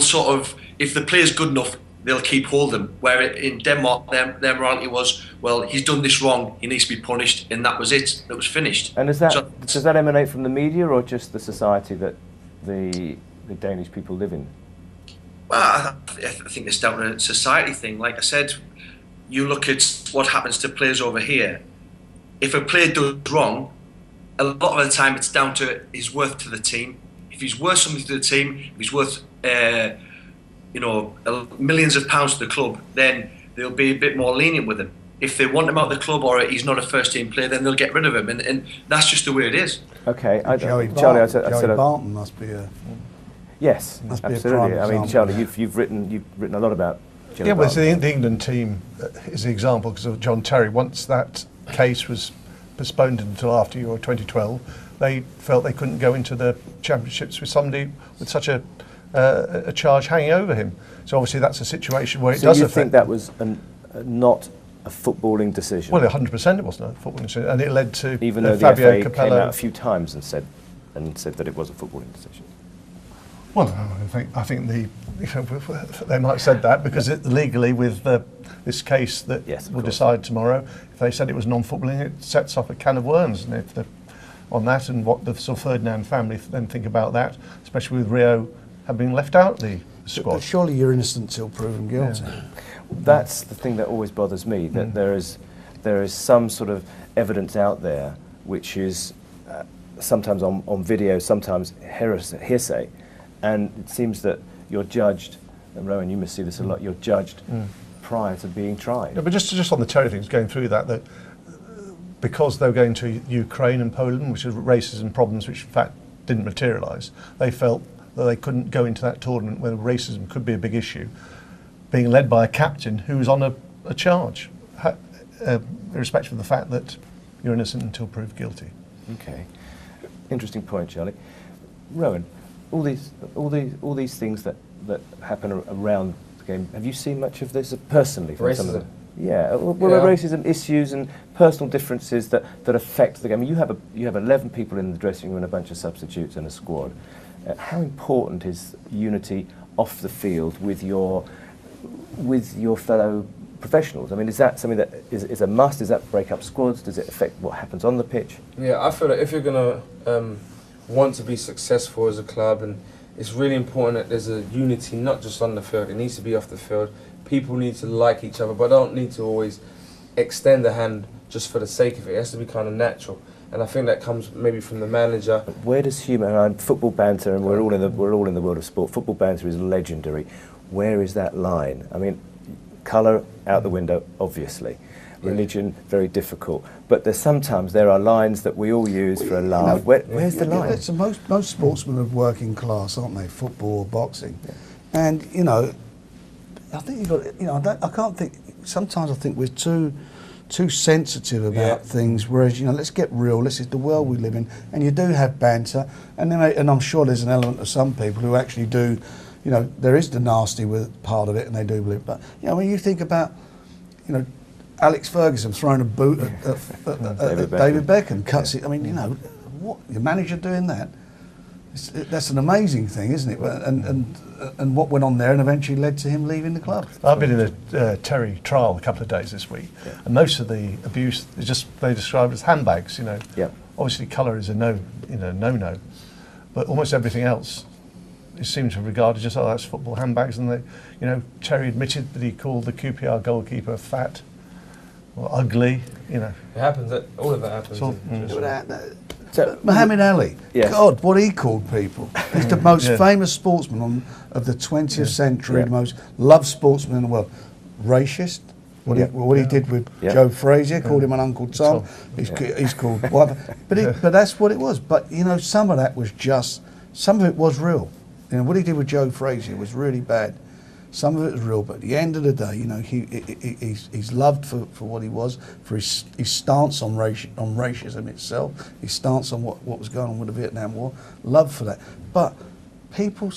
sort of, if the player's good enough, they'll keep hold of them. Where in Denmark, their morality was, well, he's done this wrong, he needs to be punished, and that was it. It was finished. And does that emanate from the media, or just the society that the Danish people live in? Well, I think it's down to a society thing. Like I said, you look at what happens to players over here. If a player does wrong, a lot of the time it's down to his worth to the team. If he's worth something to the team, if he's worth millions of pounds to the club, then they'll be a bit more lenient with him. If they want him out of the club, or he's not a first team player, then they'll get rid of him, and that's just the way it is. Okay, Joey Barton must be a... Yes, must absolutely. Be a I mean, Charlie, you've written a lot about Joey Yeah, well, Barton. the England team is the example because of John Terry. Once that case was postponed until after Euro 2012, they felt they couldn't go into the championships with somebody with such a charge hanging over him. So obviously that's a situation where it does affect. So you think that was not a footballing decision? Well, 100% it wasn't a footballing decision, and it led to even though Fabio the FA Capello came out a few times and said that it was a footballing decision. Well, I think they might have said that because legally with this case that will decide tomorrow, if they said it was non-footballing, it sets off a can of worms, and if on that and what the sort of Ferdinand family then think about that, especially with Rio having left out the squad. But surely you're innocent till proven guilty. Yeah. That's the thing that always bothers me, that there is some sort of evidence out there which is sometimes on video, sometimes hearsay, and it seems that you're judged, and Rohan, you must see this a lot, you're judged prior to being tried. Yeah, but just on the Terry things, going through that because they were going to Ukraine and Poland, which are racism problems which in fact didn't materialise, they felt that they couldn't go into that tournament where racism could be a big issue, being led by a captain who was on a charge, irrespective of the fact that you're innocent until proved guilty. Okay, interesting point, Charlie. Rohan, all these things that happen around the game, have you seen much of this personally? From some of the, racism issues and personal differences that affect the game. You have 11 people in the dressing room and a bunch of substitutes and a squad. How important is unity off the field with your fellow professionals? I mean, is that something that is a must? Does that break up squads? Does it affect what happens on the pitch? Yeah, I feel that if you're going to want to be successful as a club, and it's really important that there's a unity not just on the field, it needs to be off the field. People need to like each other, but don't need to always extend a hand just for the sake of it. It has to be kind of natural. And I think that comes maybe from the manager. But where does humour, football banter, and we're all in the world of sport, football banter is legendary. Where is that line? I mean, colour out the window, obviously. Religion, very difficult. But there are lines that we all use for a laugh. Where's the line? It's most sportsmen are working class, aren't they? Football or boxing. Yeah. And, I think I can't think, sometimes I think we're too sensitive about things, whereas, let's get real, this is the world we live in, and you do have banter, and I'm sure there's an element of some people who actually do, there is the nasty with part of it, and they do believe, but, when you think about, Alex Ferguson throwing a boot at David Beckham, cuts it, I mean, what, your manager doing that? That's an amazing thing, isn't it? And what went on there and eventually led to him leaving the club. I've been in a Terry trial a couple of days this week, and most of the abuse is just they describe as handbags. Obviously colour is a no, but almost everything else is seemed to regard as just that's football handbags. And Terry admitted that he called the QPR goalkeeper fat or ugly. It happens. All of that happens. So, Muhammad Ali, God, what he called people. He's the most famous sportsman of the 20th century, the most loved sportsman in the world. Racist. What he did with Joe Frazier, called him an Uncle Tom. He's called whatever. But that's what it was. But some of that was some of it was real. What he did with Joe Frazier was really bad. Some of it was real, but at the end of the day, he's loved for what he was, for his stance on racism itself, his stance on what was going on with the Vietnam War, love for that. But people,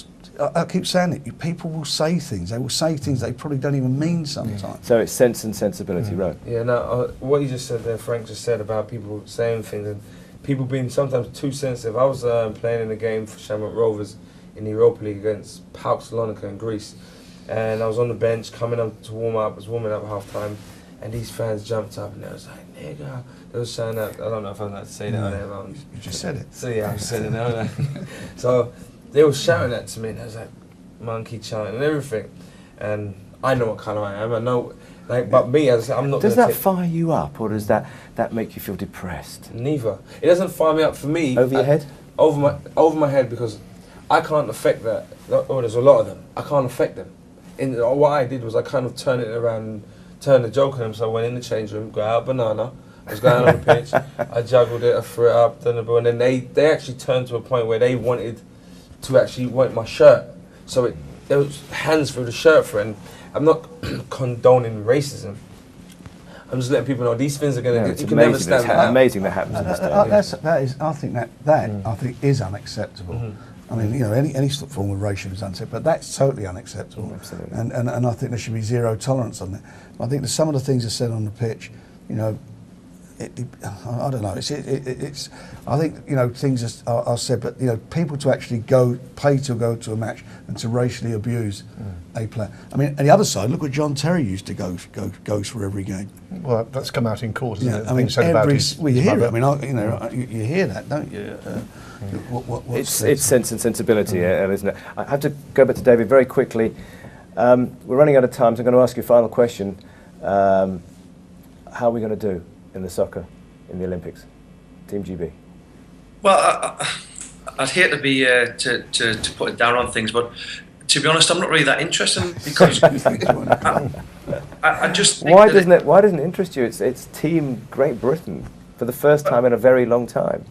I keep saying it, people will say things. They will say things they probably don't even mean sometimes. So it's sense and sensibility, right? Yeah, no, what you just said there, Frank just said about people saying things and people being sometimes too sensitive. I was playing in a game for Shamrock Rovers in the Europa League against PAOK Salonika in Greece. And I was on the bench coming up to warm up, I was warming up half time, and these fans jumped up and they was like, nigga. They was shouting out, I don't know if I'm allowed to say that on there. You just said it. So yeah, I'm saying it now. So they were shouting that to me and I was like, monkey chanting and everything. And I know what colour I am, I know, but me, as I said, I'm not Does that fire you up or does that make you feel depressed? Neither. It doesn't fire me up for me. Over your head? Over my head because I can't affect that. Oh, there's a lot of them. I can't affect them. What I did was I kind of turned it around, turned the joke on them. So I went in the change room, got out banana. I was going on the pitch. I juggled it, I threw it up, done the ball, and then they actually turned to a point where they wanted to actually want my shirt. So there was hands through the shirt for it. And I'm not condoning racism. I'm just letting people know these things are going to. You can never stand that. Amazing that happens in this day. I think is unacceptable. I mean, any form of racism is unacceptable, but that's totally unacceptable. Absolutely. And I think there should be zero tolerance on that. I think that some of the things are said on the pitch, I don't know. It's. I think things are said, but people to actually pay to go to a match and to racially abuse a player. I mean, on the other side, look what John Terry used to go for every game. Well, that's come out in court, isn't it? I mean, you hear it. I mean, you hear that, don't you? It's sense and sensibility, isn't it? I have to go back to David very quickly. We're running out of time, so I'm going to ask you a final question. How are we going to do in the soccer in the Olympics? Team GB. Well, I'd hate to be to put it down on things, but to be honest, I'm not really that interested because I just think why doesn't it interest you? It's Team Great Britain for the first time in a very long time.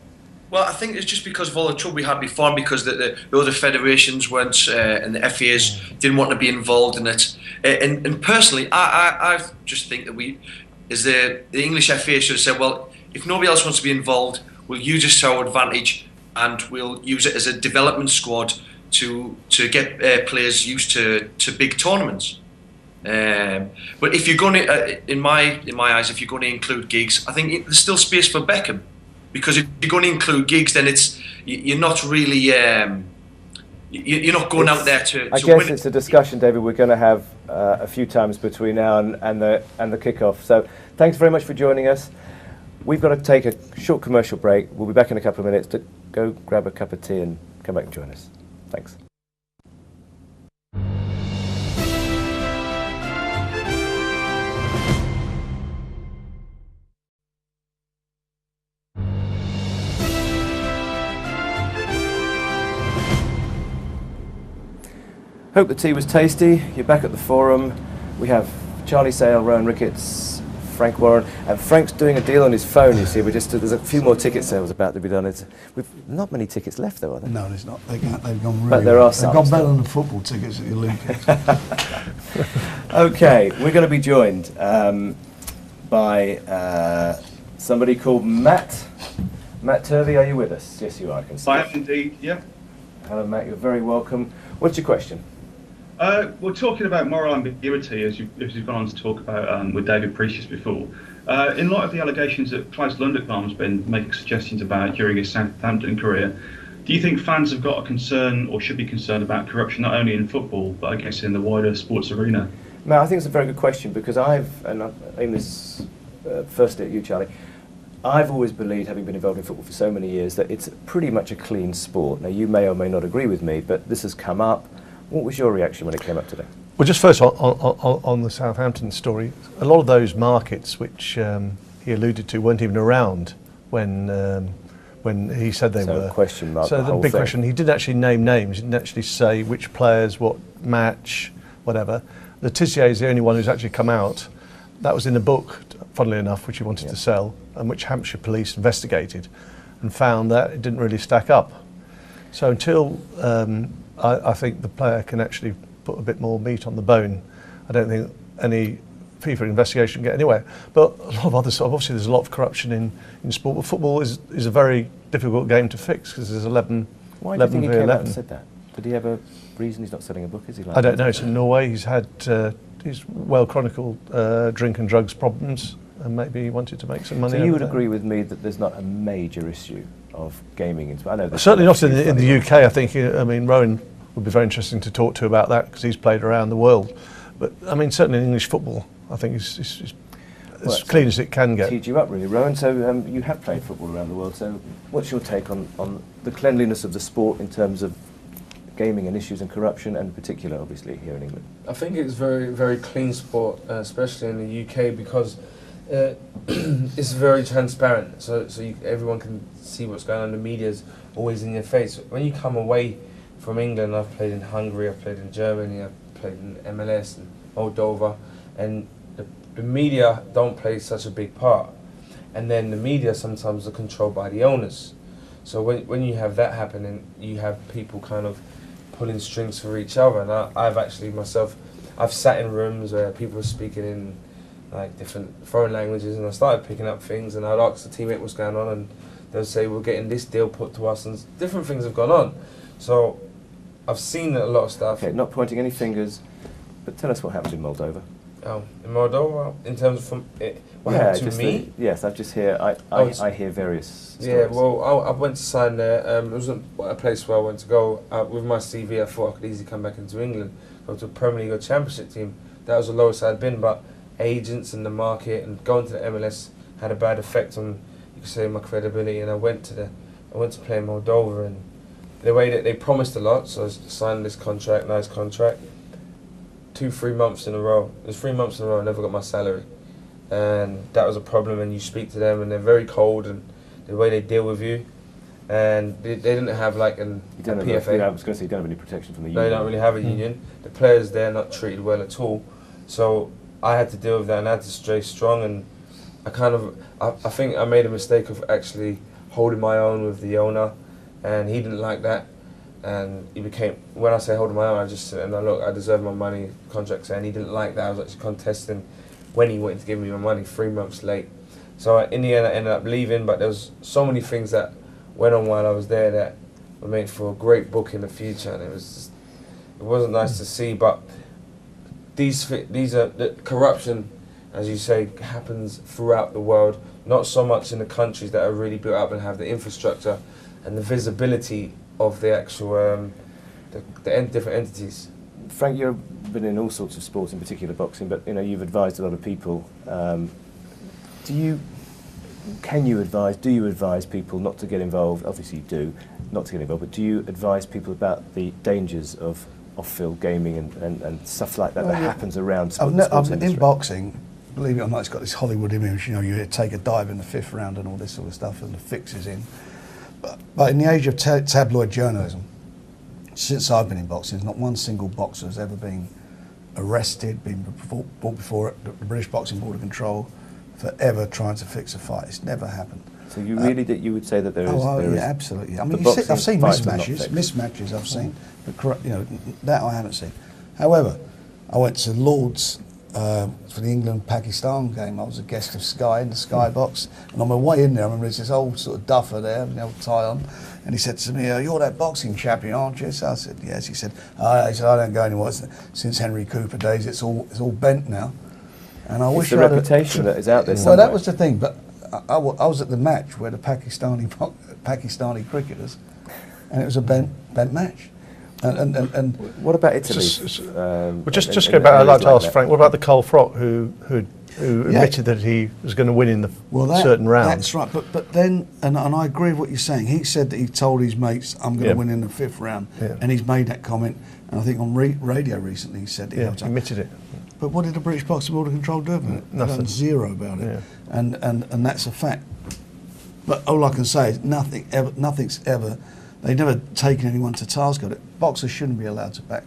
Well, I think it's just because of all the trouble we had before, and because the other federations weren't and the FAs didn't want to be involved in it. And personally, I just think that the English FA should have said, well, if nobody else wants to be involved, we'll use this to our advantage, and we'll use it as a development squad to get players used to big tournaments. But if you're going to, in my eyes, if you're going to include gigs, I think there's still space for Beckham. Because if you're going to include gigs, then you're not really you're not going out there to. I guess it's a discussion, David. We're going to have a few times between now and the kickoff. So thanks very much for joining us. We've got to take a short commercial break. We'll be back in a couple of minutes to go grab a cup of tea and come back and join us. Thanks. Hope the tea was tasty. You're back at the forum. We have Charlie Sale, Rohan Ricketts, Frank Warren, and Frank's doing a deal on his phone. You see, there's a few more ticket sales about to be done. We've not many tickets left, though, are there? No, there's not. They've gone really. But there are some. They've gone better than the football tickets at the Olympics. Okay, we're going to be joined by somebody called Matt. Matt Turvey, are you with us? Yes, you are. I can see. I am indeed. Yeah. Hello, Matt. You're very welcome. What's your question? We're talking about moral ambiguity, as you've gone on to talk about with David Precious before. In light of the allegations that Klaus Lunderkam's been making suggestions about during his Southampton career, Do you think fans have got a concern or should be concerned about corruption not only in football but I guess in the wider sports arena? No, I think it's a very good question because I aim this firstly at you, Charlie. I've always believed, having been involved in football for so many years, that it's pretty much a clean sport. Now, you may or may not agree with me, but this has come up. What was your reaction when it came up today? Well, just first on the Southampton story, a lot of those markets which he alluded to weren't even around when he said they were. Question mark. So the big question, he didn't actually name names, he didn't actually say which players, what match, whatever. Le Tissier is the only one who's actually come out. That was in a book, funnily enough, which he wanted to sell, and which Hampshire police investigated and found that it didn't really stack up. So until I think the player can actually put a bit more meat on the bone, I don't think any FIFA investigation can get anywhere. But a lot of other stuff, obviously there's a lot of corruption in sport, but football is a very difficult game to fix because there's 11 Why do you think he came 11. out and said that? Did he have a reason he's not selling a book? Is he like I don't know. It's in Norway. He's had he's well chronicled drink and drugs problems, and maybe he wanted to make some money. So you would there. agree with me that there's not a major issue of gaming in sport? I know there's Certainly not a few in the UK. I think. I mean, Rohan would be very interesting to talk to about that because he's played around the world. But I mean, certainly in English football, I think it's as clean as it can get. Teed you up really, Rohan. So you have played football around the world. So what's your take on the cleanliness of the sport in terms of gaming and issues and corruption, and in particular, obviously, here in England? I think it's very, very clean sport, especially in the UK, because it's very transparent. So everyone can see what's going on. The media's always in your face. When you come away from England, I've played in Hungary, I've played in Germany, I've played in MLS and Moldova, and the media don't play such a big part. And then the media sometimes are controlled by the owners. So when you have that happening, you have people kind of pulling strings for each other. And I've actually myself, I've sat in rooms where people were speaking in like different foreign languages, and I started picking up things, and I'd ask the teammate what's going on, and they'll say we're getting this deal put to us, and different things have gone on. So I've seen a lot of stuff. Okay, not pointing any fingers, but tell us what happened in Moldova. Oh, in Moldova, in terms of what happened to me? Yes, I've just hear I hear various stories. Yeah, well, I went to sign there. It wasn't a place where I went to go. With my CV, I thought I could easily come back into England, go to a Premier League or Championship team. That was the lowest I'd been, but agents and the market and going to the MLS had a bad effect on, you could say, my credibility. And I went to play in Moldova, and the way that they promised a lot, so I signed this contract, nice contract. 2-3 months in a row. It was 3 months in a row I never got my salary, and that was a problem. And you speak to them, and they're very cold, and the way they deal with you, and they didn't have like a PFA. I was going to say you don't have any protection from the No, union. you don't really have a union. The players there are not treated well at all. So I had to deal with that, and I had to stay strong. And I think I made a mistake of actually holding my own with the owner, and he didn't like that. And he became, when I say holding my own, I just said, and look, I deserve my money, contract, and he didn't like that. I was actually contesting when he wanted to give me my money 3 months late. So in the end, I ended up leaving, but there was so many things that went on while I was there that were made for a great book in the future, and it wasn't nice to see. But these are the corruption, as you say, happens throughout the world, not so much in the countries that are really built up and have the infrastructure and the visibility of the actual different entities. Frank, you've been in all sorts of sports, in particular boxing, but you've advised a lot of people. Do you advise people not to get involved? Obviously you do, not to get involved, but do you advise people about the dangers of off-field gaming and stuff like that happens around sports industry? In boxing, believe it or not, it's got this Hollywood image, you take a dive in the 5th round and all this sort of stuff, and the fix is in. But in the age of tabloid journalism, since I've been in boxing, not one single boxer has ever been arrested, been brought before the British Boxing Board of Control for ever trying to fix a fight. It's never happened. So you you would say that there is... yeah, absolutely. I mean, I've seen mismatches, I've seen, but that I haven't seen. However, I went to Lord's for the England-Pakistan game. I was a guest of Sky in the Sky box, and on my way in there, I remember there's this old sort of duffer there, with an old tie on, and he said to me, "You're that boxing chappie, aren't you?" So I said, "Yes." He said, "I don't go anymore. Since Henry Cooper days, it's all bent now." And I wish the reputation that is out there. Well, that was the thing. But I was at the match where the Pakistani cricketers and it was a bent match. And what about Italy? Just go back. I'd like to ask Frank. What about the Cole Frock who admitted that he was going to win in the certain rounds? That's right. But then, and I agree with what you're saying. He said that he told his mates, "I'm going to win in the 5th round," and he's made that comment. And I think on radio recently he said he admitted it. But what did the British Boxing Board of Control do about it? Nothing. Zero about it. And that's a fact. But all I can say is nothing's ever. They've never taken anyone to task on it. Boxers shouldn't be allowed to bet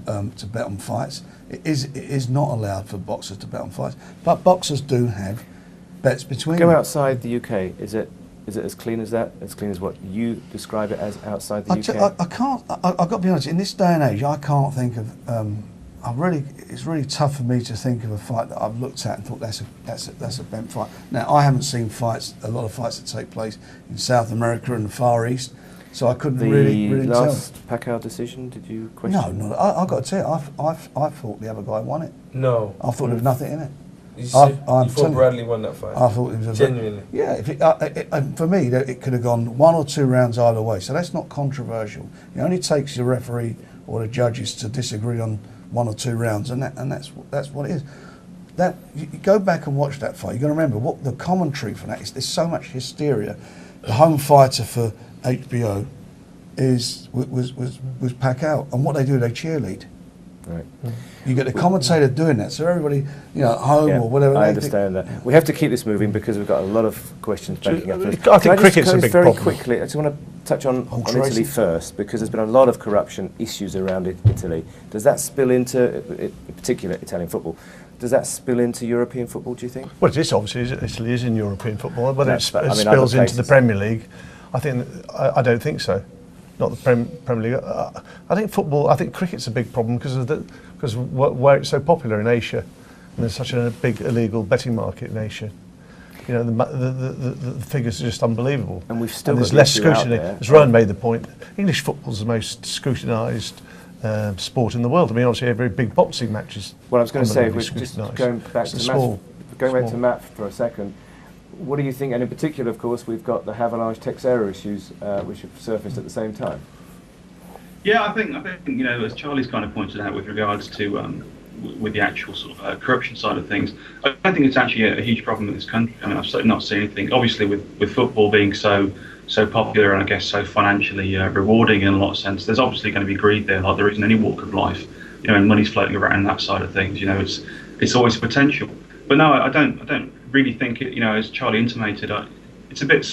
on fights. It is not allowed for boxers to bet on fights. But boxers do have bets between them. Go outside the UK. Is it as clean as that? As clean as what you describe it as outside the UK? I can't. I've got to be honest. In this day and age, I can't think of. It's really tough for me to think of a fight that I've looked at and thought that's a bent fight. Now I haven't seen a lot of fights that take place in South America and the Far East. So I couldn't really tell. The last Pacquiao decision, did you question? No, I've got to tell you, I thought the other guy won it. No. I thought there was nothing in it. You thought Bradley won that fight? I thought it was genuinely. And for me, it could have gone 1 or 2 rounds either way. So that's not controversial. It only takes the referee or the judges to disagree on 1 or 2 rounds, and that's what it is. That you go back and watch that fight. You've got to remember what the commentary for that is. There's so much hysteria. The home fighter for HBO was Pacquiao, and what they do, they cheerlead. Right. You get the commentator doing that, so everybody, at home or whatever. I understand that. We have to keep this moving because we've got a lot of questions backing up. I think cricket's a big very problem. Quickly, I just want to touch on Italy first, because there's been a lot of corruption issues around Italy. Does that spill into, in particular, Italian football? Does that spill into European football, do you think? Well, it is obviously. Italy is in European football. Whether it spills into the Premier League, I don't think so. Not the Premier League. I think football. I think cricket's a big problem because where it's so popular in Asia, and there's such a big illegal betting market in Asia. The figures are just unbelievable. And we've still there's got less scrutiny. As Rohan made the point, English football's the most scrutinised sport in the world. I mean, obviously, every big boxing match is. Well, I was going to say, if we're just going back to Matt for a second. What do you think? And in particular, of course, we've got the Havelange Texera issues, which have surfaced at the same time. Yeah, I think as Charlie's kind of pointed out with regards to with the actual sort of corruption side of things, I don't think it's actually a huge problem in this country. I mean, I've certainly not seen anything. Obviously, with football being so popular and I guess so financially rewarding in a lot of sense, there's obviously going to be greed there, like there is in any walk of life. And money's floating around that side of things. It's always a potential. But no, I don't really think it. As Charlie intimated, it's a bit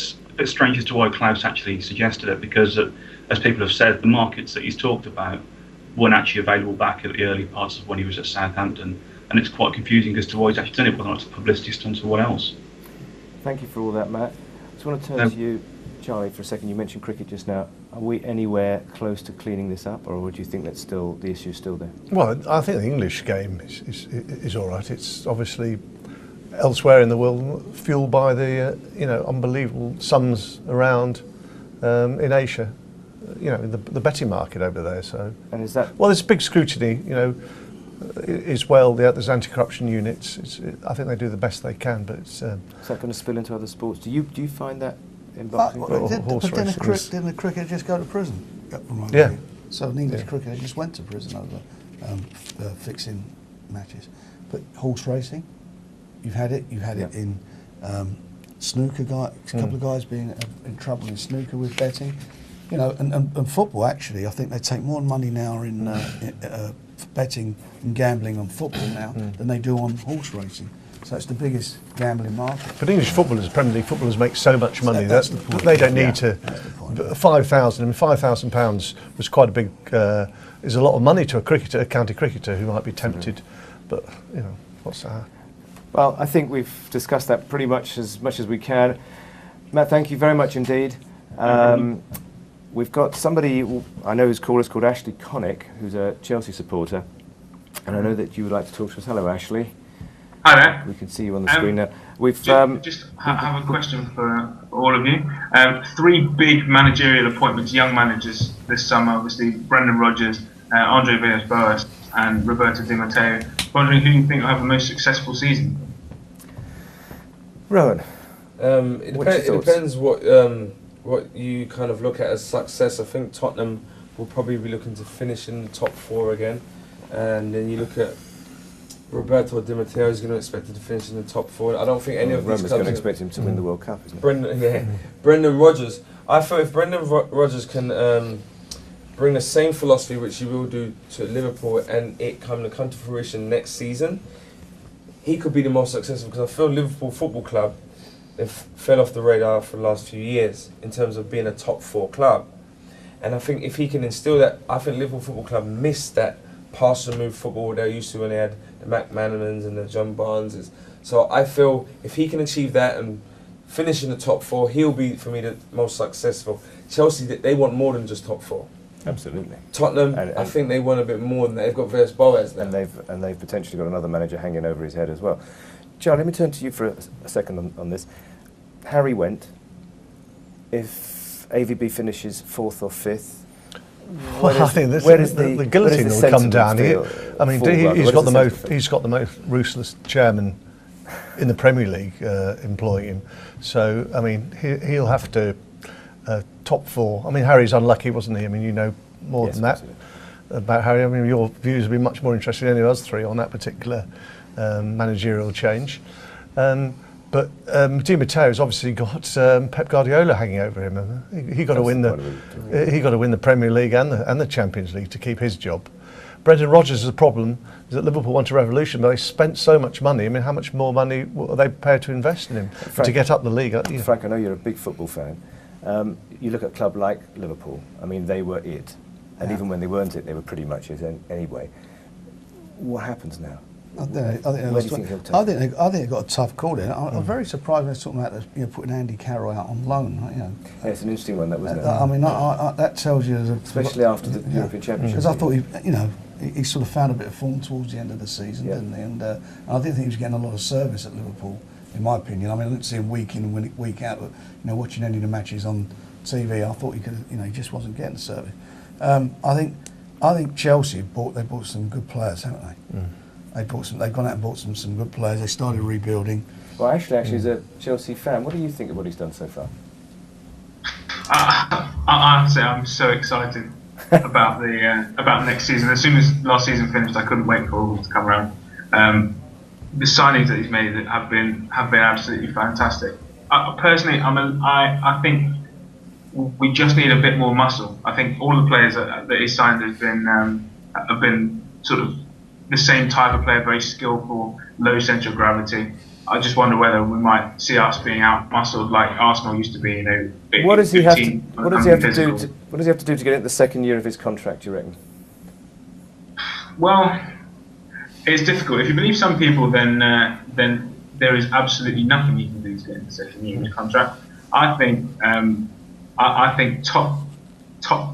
strange as to why Klaus actually suggested it, because as people have said, the markets that he's talked about weren't actually available back at the early parts of when he was at Southampton, and it's quite confusing as to why he's actually done it, whether or not it's a publicity stunt or what else. Thank you for all that, Matt. I just want to turn to you, Charlie, for a second. You mentioned cricket just now. Are we anywhere close to cleaning this up, or do you think that's still the issue still there? Well, I think the English game is all right. It's obviously elsewhere in the world fueled by the unbelievable sums around in Asia, the betting market over there. So, and is that there's big scrutiny, as well. There's anti-corruption units. I think they do the best they can, but it's. Is that going to spill into other sports? Do you find that in boxing? Didn't the cricketer just go to prison? Yeah. So an English cricketer just went to prison over fixing matches. But horse racing, you've had it in snooker. A couple of guys being in trouble in snooker with betting. And football, actually, I think they take more money now in betting and gambling on football now than they do on horse racing. So it's the biggest gambling market. But English footballers, Premier League footballers, make so much money that they don't need to. £5,000 was quite a big. Is a lot of money to a county cricketer who might be tempted. But what's that? Well, I think we've discussed that pretty much as we can. Matt, thank you very much indeed. We've got somebody I know who's called us called Ashley Connick, who's a Chelsea supporter, and I know that you would like to talk to us. Hello, Ashley. Hi there. We can see you on the screen now. We've just have a question for all of you. 3 big managerial appointments, young managers this summer. Obviously, Brendan Rodgers, Andre Villas-Boas, and Roberto Di Matteo. Wondering who you think will have the most successful season. Rowan. It depends what what you kind of look at as success, I think Tottenham will probably be looking to finish in the top 4 again. And then you look at Roberto Di Matteo is going to expect to finish in the top 4. I don't think any of these clubs going to expect him to win the World Cup, isn't it? Brendan Rodgers. I thought if Brendan Rodgers can bring the same philosophy which he will do to Liverpool and it come to fruition next season, he could be the most successful, because I feel Liverpool Football Club, they fell off the radar for the last few years in terms of being a top 4 club. And I think if he can instill that, I think Liverpool Football Club missed that pass and move football they used to when they had the McManamans and the John Barneses. So I feel if he can achieve that and finish in the top 4, he'll be, for me, the most successful. Chelsea, they want more than just top 4. Absolutely. Tottenham, and I think they want a bit more than that. They've got Vesves now. And they've potentially got another manager hanging over his head as well. John, let me turn to you for a second on this. Harry went. If AVB finishes 4th or 5th, I think the guillotine will come down. I mean, he's got the most ruthless chairman in the Premier League employing him. So I mean, he'll have to top 4. I mean, Harry's unlucky, wasn't he? I mean, you know more than that about Harry. I mean, your views would be much more interesting than any of us 3 on that particular managerial change. But Di Matteo's obviously got Pep Guardiola hanging over him. He got to win the Premier League and the Champions League to keep his job. Brendan Rodgers' problem is that Liverpool want a revolution, but they spent so much money. I mean, how much more money are they prepared to invest in him to get up the league? Frank, I know you're a big football fan. You look at a club like Liverpool. I mean, they were it, and even when they weren't it, they were pretty much it anyway. What happens now? I think they've got a tough call there. I'm very surprised when they're talking about putting Andy Carroll out on loan. Yeah, it's an interesting one, that wasn't it? I mean, that tells you, especially after the European Championship. Because I thought he sort of found a bit of form towards the end of the season, didn't he? And I didn't think he was getting a lot of service at Liverpool, in my opinion. I mean, I didn't see him week in and week out, but watching any of the matches on TV, I thought he could. He just wasn't getting the service. I think Chelsea bought some good players, haven't they? They've gone out and bought some good players. They started rebuilding. Well, actually, as a Chelsea fan, what do you think of what he's done so far? I have to say, I'm so excited about next season. As soon as last season finished, I couldn't wait for all to come around. The signings that he's made have been absolutely fantastic. Personally, I think we just need a bit more muscle. I think all the players that he's signed have been sort of the same type of player, very skillful, low central gravity. I just wonder whether we might see us being out-muscled like Arsenal used to be. Big, what does he have to do? What does he have to do to get into the second year of his contract, do you reckon? Well, it's difficult. If you believe some people, then there is absolutely nothing you can do to get into the second year of his contract. I think I think top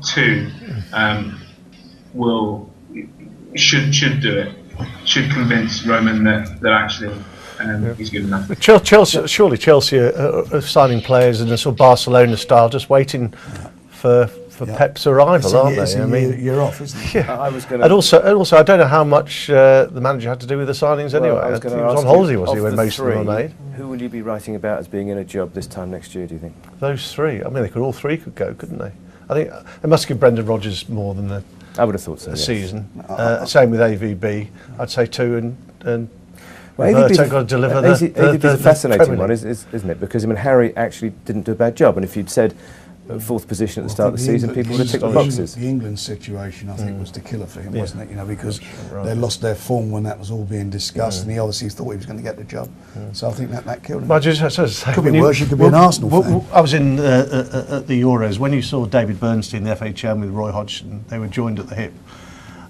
2 should do it. Should convince Roman that actually he's good enough. Surely Chelsea are signing players in a sort of Barcelona style, just waiting for Pep's arrival, aren't they? I mean, you're off, isn't it? Yeah. And also, I don't know how much the manager had to do with the signings anyway. I was he was on holiday, was he, when most of them were made? Who will you be writing about as being in a job this time next year, do you think? Those 3. I mean, all 3 could go, couldn't they? I think they must give Brendan Rodgers more than I would have thought so. A season. Same with AVB. I'd say 2 and well, AVB's got to deliver AVB's a fascinating one, isn't it? Because I mean, Harry actually didn't do a bad job, and if you'd said 4th position at the start of the season, people would have ticked the boxes. The England situation, I think, was the killer for him, wasn't it? Because they lost their form when that was all being discussed, and he obviously thought he was going to get the job. So I think that killed him. Could be worse. You could be an Arsenal fan. I was in at the Euros when you saw David Bernstein, the FA chairman, with Roy Hodgson. They were joined at the hip,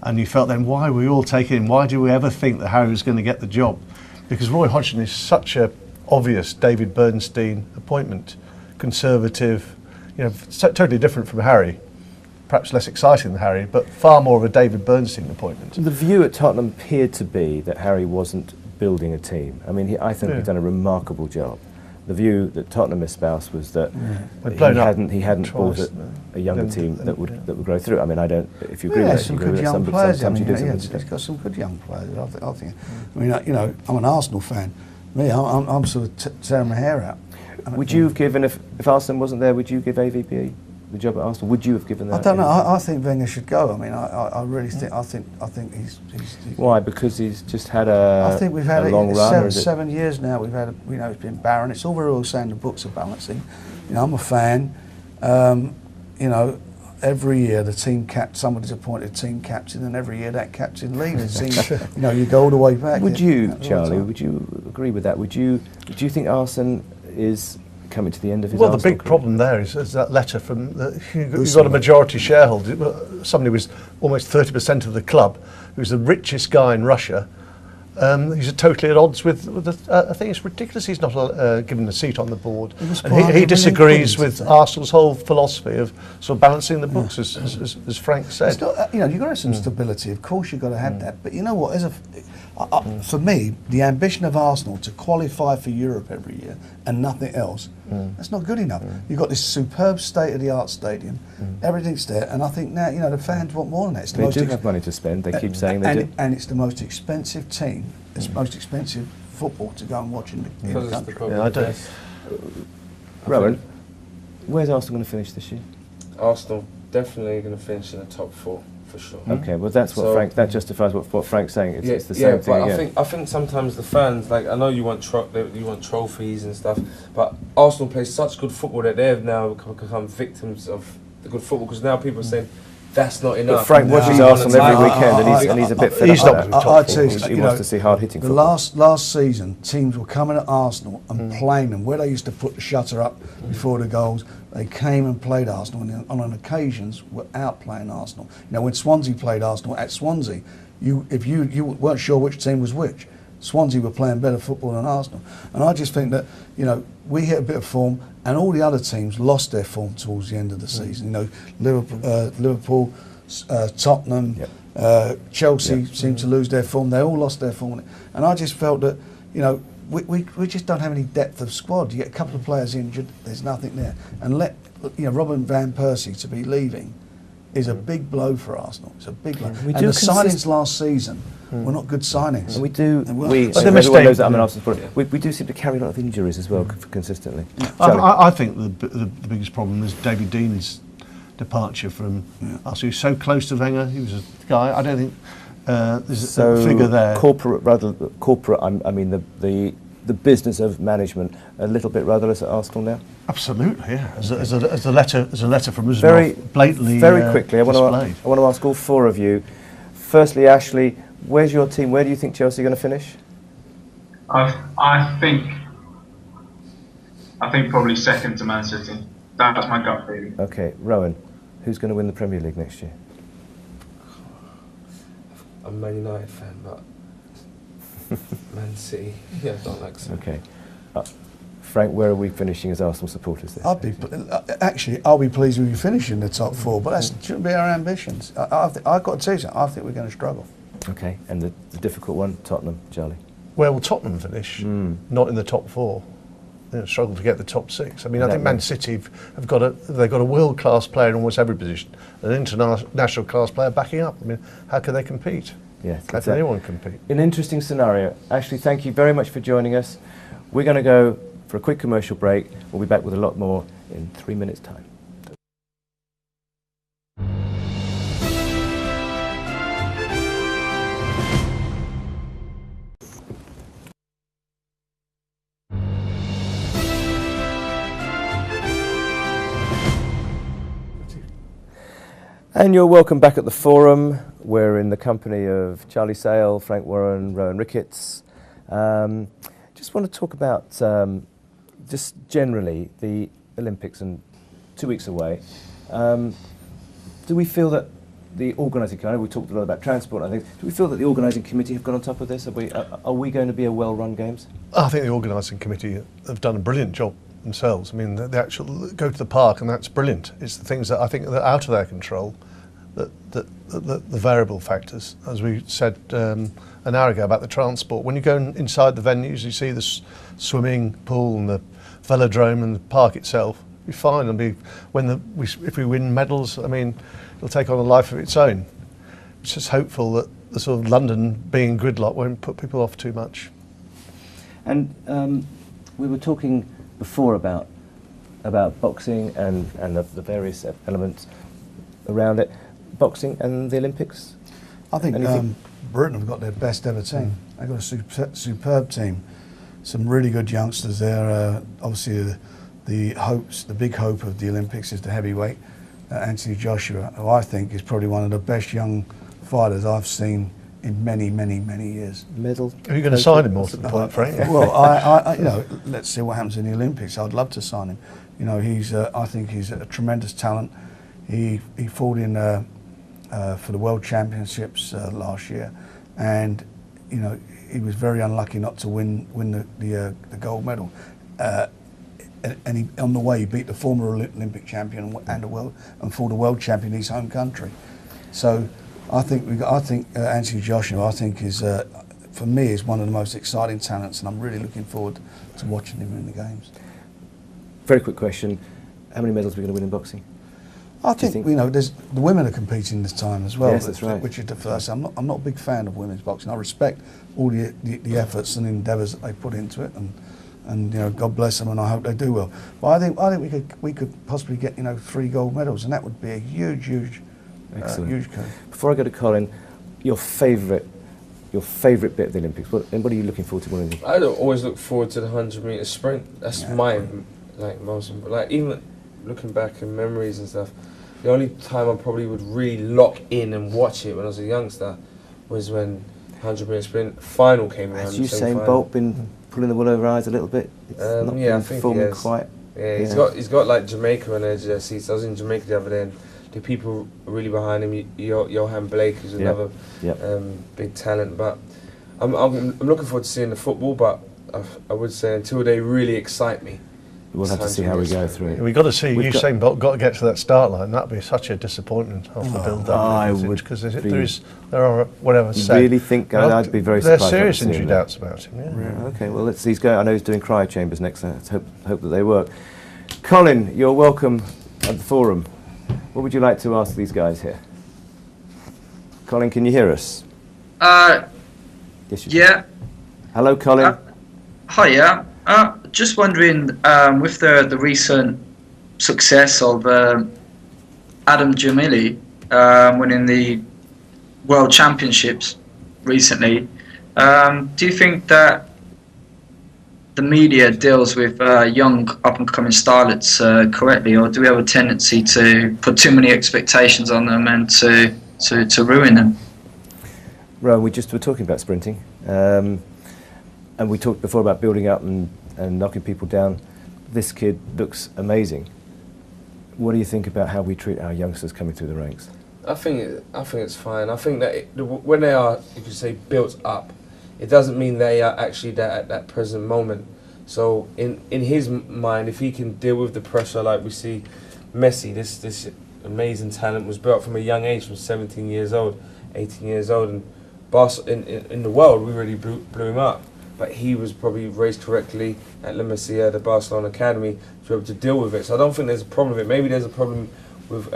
and you felt then, why were we all taking him? Why do we ever think that Harry was going to get the job? Because Roy Hodgson is such a obvious David Bernstein appointment, conservative. Totally different from Harry, perhaps less exciting than Harry, but far more of a David Bernstein appointment. The view at Tottenham appeared to be that Harry wasn't building a team. I mean, I think he's done a remarkable job. The view that Tottenham espoused was that he hadn't bought a younger team that would grow through. I mean, I don't. If you agree with some good young players. He's got some good young players. I think. I mean, I'm an Arsenal fan. Me, I'm sort of tearing my hair out. Would you have given, if Arsene wasn't there, would you give AVP the job at Arsenal? Would you have given that? I don't know. I think Wenger should go. I mean, I really think. I think he's Why? Because he's just had a. I think we've had a long run. 7 years now. We've had, it's been barren. It's all very well saying the books are balancing. I'm a fan. Every year the somebody's appointed team captain, and every year that captain leaves. It seems, you go all the way back. Would you, Charlie? Would you agree with that? Do you think Arsene is coming to the end of his? Well, the big problem there is that letter from you've got a majority shareholder. Somebody was almost 30% of the club, who's the richest guy in Russia. He's totally at odds with I think it's ridiculous he's not given a seat on the board. And he disagrees with Arsenal's whole philosophy of sort of balancing the books, as Frank said. It's not, you've got to have some stability. Of course, you've got to have that. But you know what? For me, the ambition of Arsenal to qualify for Europe every year and nothing else, that's not good enough. You've got this superb state-of-the-art stadium, everything's there, and I think now the fans want more than that. They do have money to spend. They keep saying they do. And it's the most expensive team. It's the most expensive football to go and watch in the country. I don't. Rowan, where's Arsenal going to finish this year? Arsenal definitely going to finish in the top 4 for sure. Okay, well that's what Frank. That justifies what Frank's saying. It's the same thing. But I think sometimes the fans, I know you want trophies and stuff, but Arsenal plays such good football that they've now become victims of the good football, because now people are saying that's not enough. But Frank watches Arsenal every weekend, and he's a bit fed up. He wants to see hard-hitting football. Last season, teams were coming at Arsenal and playing them where they used to put the shutter up before the goals. They came and played Arsenal, and on occasions were outplaying Arsenal. When Swansea played Arsenal at Swansea, if you weren't sure which team was which, Swansea were playing better football than Arsenal. And I just think that we hit a bit of form, and all the other teams lost their form towards the end of the season. Liverpool, Tottenham, Chelsea seemed to lose their form. They all lost their form, and I just felt that we just don't have any depth of squad. You get a couple of players injured, there's nothing there, and Robin van Persie to be leaving is a big blow for Arsenal. It's a big blow. And the signings last season were not good signings. And we do. Everyone knows that I'm an Arsenal supporter. We do seem to carry a lot of injuries as well consistently. I think the biggest problem is David Dean's departure from Arsenal. He was so close to Wenger. He was a guy. I don't think there's a figure there. Corporate. I mean the business of management a little bit rudderless at Arsenal now. Absolutely, yeah. As a letter from Usmanov blatantly very quickly. I want to ask all 4 of you. Firstly, Ashley, where's your team? Where do you think Chelsea are going to finish? I think probably second to Man City. That's my gut feeling. Okay, Rowan, who's going to win the Premier League next year? I'm a Man United fan, but Man City, I don't like so. Okay. Frank, where are we finishing as Arsenal supporters this season? I'll be pleased with you finishing in the top 4, but that shouldn't be our ambitions. I've got to tell you something, I think we're going to struggle. Okay, and the difficult one, Tottenham, Charlie? Where will Tottenham finish? Not in the top 4. Struggle to get the top 6. I mean, I think Man City they've got a world-class player in almost every position, an international class player backing up. I mean, how can they compete? Yes, how can anyone compete? An interesting scenario. Ashley, thank you very much for joining us. We're going to go for a quick commercial break. We'll be back with a lot more in 3 minutes' time. And you're welcome back at the forum. We're in the company of Charlie Sale, Frank Warren, Rohan Ricketts. Just want to talk about just generally the Olympics and 2 weeks away. Do we feel that the organising committee, we talked a lot about transport, I think, do we feel that the organising committee have got on top of this? Are we going to be a well-run Games? I think the organising committee have done a brilliant job themselves. I mean, the actual go to the park, and that's brilliant. It's the things that I think that are out of their control, the variable factors, as we said an hour ago about the transport. When you go inside the venues, you see the swimming pool and the velodrome and the park itself. It'll be fine. If we win medals, I mean, it'll take on a life of its own. It's just hopeful that the sort of London being gridlock won't put people off too much. And we were talking before about boxing and the various elements around it. Boxing and the Olympics? I think Britain have got their best ever team. They've got a superb team. Some really good youngsters there. Obviously, the big hope of the Olympics is the heavyweight, Anthony Joshua, who I think is probably one of the best young fighters I've seen in many, many, many years. Medal? Are you going to sign him more to the point, Frank? Well, I you know, let's see what happens in the Olympics. I'd love to sign him. You know, I think he's a tremendous talent. He fought in for the World Championships last year, and you know, he was very unlucky not to win the gold medal. And he, on the way, he beat the former Olympic champion and fought a world champion in his home country. So I think Anthony Joshua, I think is for me is one of the most exciting talents, and I'm really looking forward to watching him in the games. Very quick question: how many medals are we going to win in boxing? I think you know, the women are competing this time as well. Yes, that's right. Which is the first. I'm not a big fan of women's boxing. I respect all the efforts and endeavours that they put into it, and you know, God bless them, and I hope they do well. But I think we could possibly get 3 gold medals, and that would be a huge huge coup. Before I go to Colin, your favourite bit of the Olympics. What are you looking forward to? I always look forward to the 100-metre sprint. That's most even looking back in memories and stuff. The only time I probably would really lock in and watch it when I was a youngster was when 100-metre sprint final came around. Has Usain Bolt been pulling the wool over eyes a little bit? It's not been I think he has. Quite. Yeah, he's got like Jamaica on edge of their seats. I was in Jamaica the other day, and the people really behind him. Johan Blake, who's another big talent. But I'm looking forward to seeing the football. But I would say until they really excite me, we'll have to see how we go through it. We've got to see Usain Bolt got to get to that start line. That'd be such a disappointment off the build-up. I would, because there are whatever. Really think I'd be very surprised. There's serious injury doubts about him. Yeah. Okay, well let's see. He's going. I know he's doing cryo chambers next. Let's hope that they work. Colin, you're welcome at the forum. What would you like to ask these guys here? Colin, can you hear us? Yes, you can. Hello, Colin. Hiya. Just wondering, with the recent success of Adam Jamili winning the World Championships recently, do you think that the media deals with young up-and-coming starlets correctly, or do we have a tendency to put too many expectations on them and to ruin them? Rohan, we just were talking about sprinting, and we talked before about building up and knocking people down. This kid looks amazing. What do you think about how we treat our youngsters coming through the ranks? I think it's fine. I think that when they are, you could say, built up, it doesn't mean they are actually there at that present moment. So in his mind, if he can deal with the pressure like we see Messi, this amazing talent was built from a young age, from 17 years old, 18 years old, and in the world we really blew him up. But he was probably raised correctly at La Masia, the Barcelona Academy, to be able to deal with it. So I don't think there's a problem with it. Maybe there's a problem with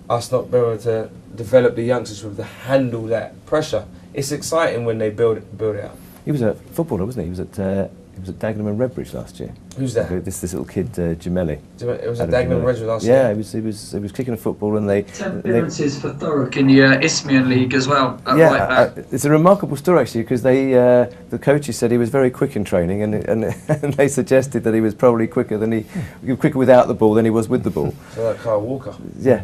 us not being able to develop the youngsters to be able to handle that pressure. It's exciting when they build it up. He was a footballer, wasn't he? He was at Dagenham and Redbridge last year. Who's that? This little kid, Jameli. It was at Dagenham and Redbridge last year? Yeah, he was kicking a football, and they... 10 appearances for Thurrock in the Isthmian League as well. It's a remarkable story actually, because the coaches said he was very quick in training, and they suggested that he was probably quicker without the ball than he was with the ball. So like Kyle Walker. Yeah.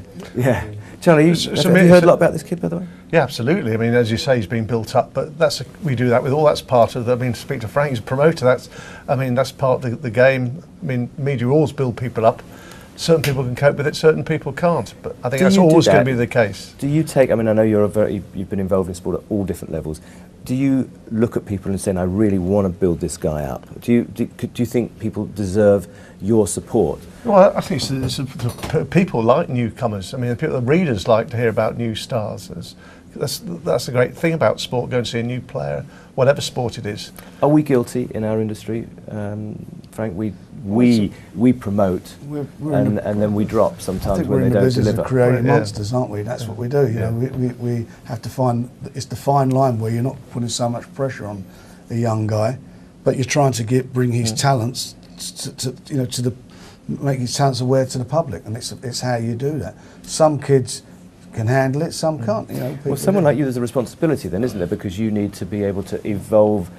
Charlie, have you heard a lot about this kid, by the way? Yeah, absolutely. I mean, as you say, he's been built up, but we do that with all. That's part of. To speak to Frank, he's a promoter. That's part of the game. I mean, media always build people up. Certain people can cope with it, certain people can't. But I think that's always going to be the case. Do you take? I mean, I know you've been involved in sport at all different levels. Do you look at people and say, "I really want to build this guy up"? Do you think people deserve your support? Well, I think people like newcomers. I mean, the readers like to hear about new stars. That's the great thing about sport, going to see a new player, whatever sport it is. Are we guilty in our industry, Frank? We promote and then we drop sometimes when they don't deliver. We're in the business of creating monsters, aren't we? That's what we do. You know, we have to find, it's the fine line where you're not putting so much pressure on a young guy, but you're trying to bring his talents to the making talents aware to the public, and it's how you do that. Some kids can handle it, some can't. Well, someone like you, there's a responsibility then, isn't there? Because you need to be able to evolve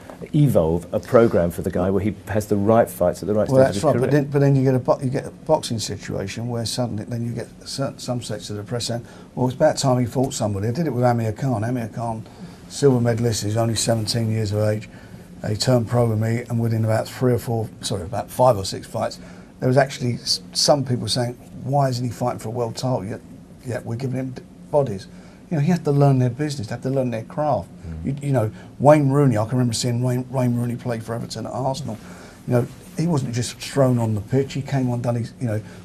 a program for the guy where he has the right fights at the right stage of his career. But then you get a boxing situation where suddenly then you get some sections of the press saying, well, it's about time he fought somebody. I did it with Amir Khan. Amir Khan, silver medalist, he's only 17 years of age. He turned pro with me, and within about 5 or 6 fights, there was actually some people saying, why isn't he fighting for a world title yet? We're giving him bodies. You have to learn their business, they have to learn their craft. Wayne Rooney, I can remember seeing Wayne Rooney play for Everton at Arsenal. He wasn't just thrown on the pitch, he came on,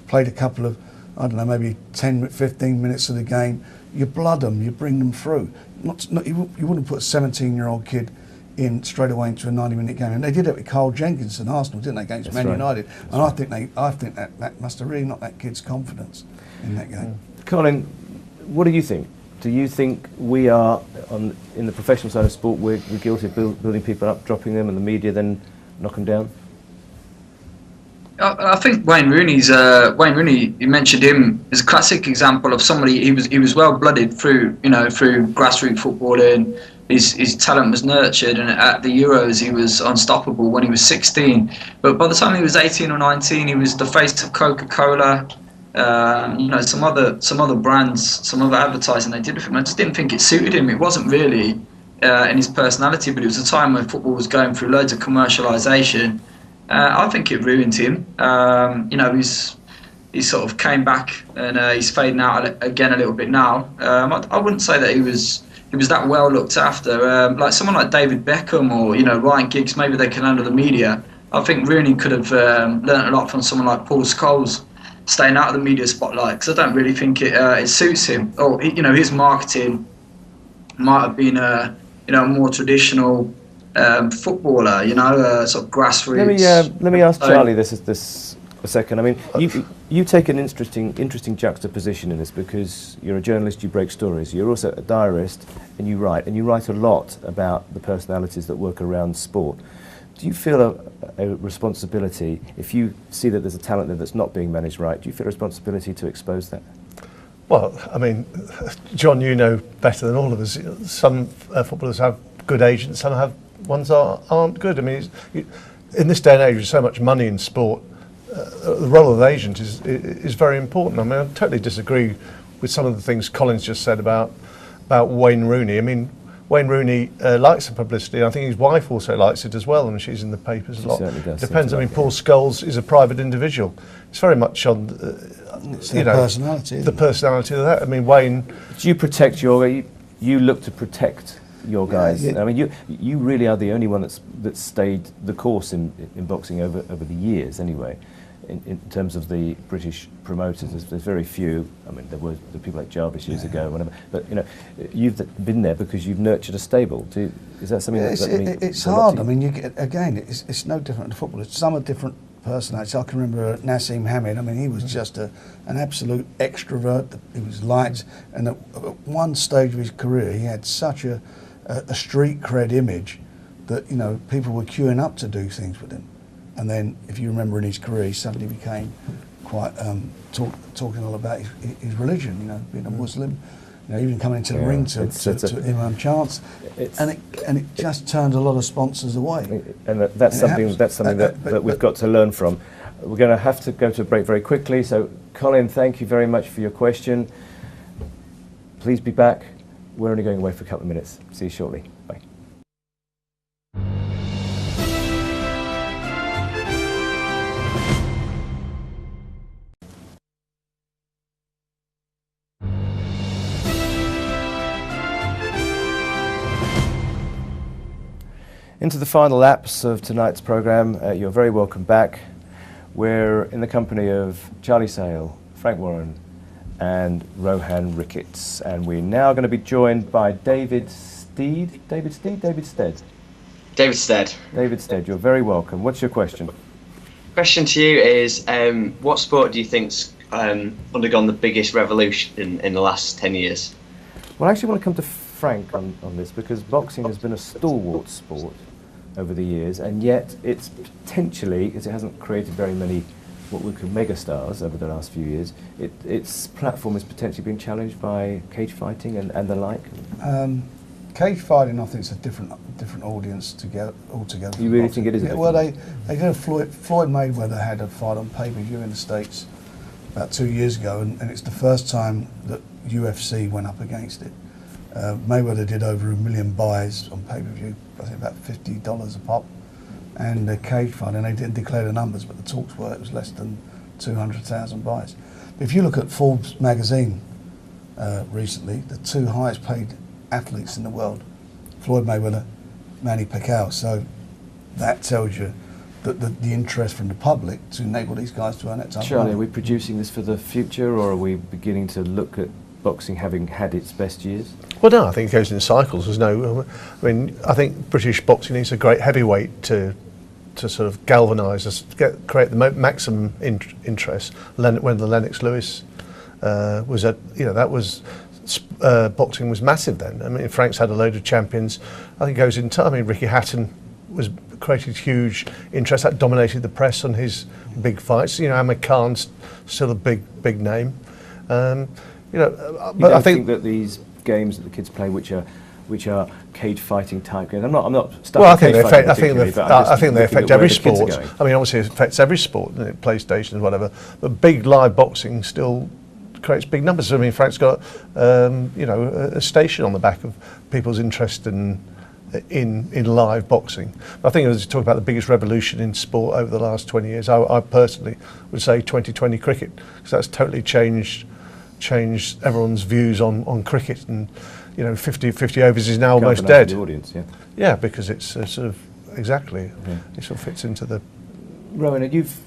played a couple of, I don't know, maybe 10, 15 minutes of the game. You blood them, you bring them through. You wouldn't put a 17-year-old kid in straight away into a 90-minute game, and they did it with Carl Jenkins and Arsenal, didn't they, against Man United? And I think that must have really knocked that kid's confidence in that game. Colin, what do you think? Do you think we are in the professional side of sport? We're guilty of building people up, dropping them, and the media then knock them down? I think Wayne Rooney, you mentioned him as a classic example of somebody. He was well blooded through grassroots footballing. His talent was nurtured, and at the Euros he was unstoppable when he was 16. But by the time he was 18 or 19, he was the face of Coca-Cola. Some other brands, some other advertising they did with him. I just didn't think it suited him. It wasn't really in his personality, but it was a time when football was going through loads of commercialisation. I think it ruined him. He sort of came back, and he's fading out again a little bit now. I wouldn't say that he was that well looked after. Like someone like David Beckham or Ryan Giggs, maybe they can handle the media. I think Rooney could have learnt a lot from someone like Paul Scholes, staying out of the media spotlight, because I don't really think it suits him. Or his marketing might have been a more traditional footballer, sort of grassroots. Let me ask Charlie this a second. I mean, you take an interesting juxtaposition in this, because you're a journalist, you break stories. You're also a diarist, and you write a lot about the personalities that work around sport. Do you feel a responsibility, if you see that there's a talent there that's not being managed right, do you feel a responsibility to expose that? Well, I mean, John, you know better than all of us. Some footballers have good agents, some have ones that aren't good. I mean, in this day and age, there's so much money in sport. The role of the agent is very important. I mean, I totally disagree with some of the things Colin's just said about Wayne Rooney. I mean, Wayne Rooney likes the publicity. I think his wife also likes it as well, and she's in the papers a lot. Depends. I mean, Paul Scholes is a private individual. It's very much on personality. The personality of that. I mean, Wayne. Do you protect you look to protect your guys? Yeah. I mean, you really are the only one that's stayed the course in boxing over the years, anyway. In terms of the British promoters, there's very few. I mean, there were the people like Jarvis years ago, whatever. But you've been there because you've nurtured a stable. Is that something it's hard? I mean, it's no different to football. Some are different personalities. I can remember Nassim Hamid. I mean, he was just an absolute extrovert. He was lights, and at one stage of his career, he had such a street cred image that people were queuing up to do things with him. And then, if you remember in his career, he suddenly became quite talking all about his religion. Being a Muslim, even coming into the ring to Imam Chance, and it just turned a lot of sponsors away. And that's something that we've got to learn from. We're going to have to go to a break very quickly. So, Colin, thank you very much for your question. Please be back. We're only going away for a couple of minutes. See you shortly. Bye. Into the final laps of tonight's programme. You're very welcome back. We're in the company of Charlie Sale, Frank Warren and Rohan Ricketts, and we're now going to be joined by David Stead. David Stead, you're very welcome. What's your question? Question to you is, what sport do you think's undergone the biggest revolution in the last 10 years? Well, I actually want to come to Frank on this, because boxing has been a stalwart sport over the years, and yet it's potentially, because it hasn't created very many what we call megastars over the last few years, its platform is potentially being challenged by cage fighting and the like. Cage fighting, I think, is a different audience altogether. You really think it is? Yeah, well, they did a Floyd Mayweather had a fight on pay-per-view in the States about 2 years ago, and it's the first time that UFC went up against it. Mayweather did over 1 million buys on pay-per-view, I think about $50 a pop, and the cage fight, and they didn't declare the numbers, but the talks were it was less than 200,000 buys. But if you look at Forbes magazine recently, the 2 highest paid athletes in the world, Floyd Mayweather, Manny Pacquiao, so that tells you that the interest from the public to enable these guys to earn that type of money. Charlie, are we producing this for the future, or are we beginning to look at boxing having had its best years? Well, no, I think it goes in cycles. I mean, I think British boxing needs a great heavyweight to sort of galvanise us, create the maximum interest. When the Lennox Lewis was at, that was. Boxing was massive then. I mean, Frank's had a load of champions. I think it goes in time. I mean, Ricky Hatton created huge interest. That dominated the press on his big fights. Amir Khan's still a big name. But I think that these games that the kids play, which are cage fighting type games. I'm not stuck. Well, I think they affect every sport. I mean, obviously it affects every sport, PlayStation and whatever. But big live boxing still creates big numbers. I mean, Frank's got a station on the back of people's interest in live boxing. But I think as you talk about the biggest revolution in sport over the last 20 years, I personally would say 2020 cricket, because that's totally changed everyone's views on cricket, and 50 overs is now almost dead. The audience, yeah, because it's sort of it sort of fits into the. Rohan, you've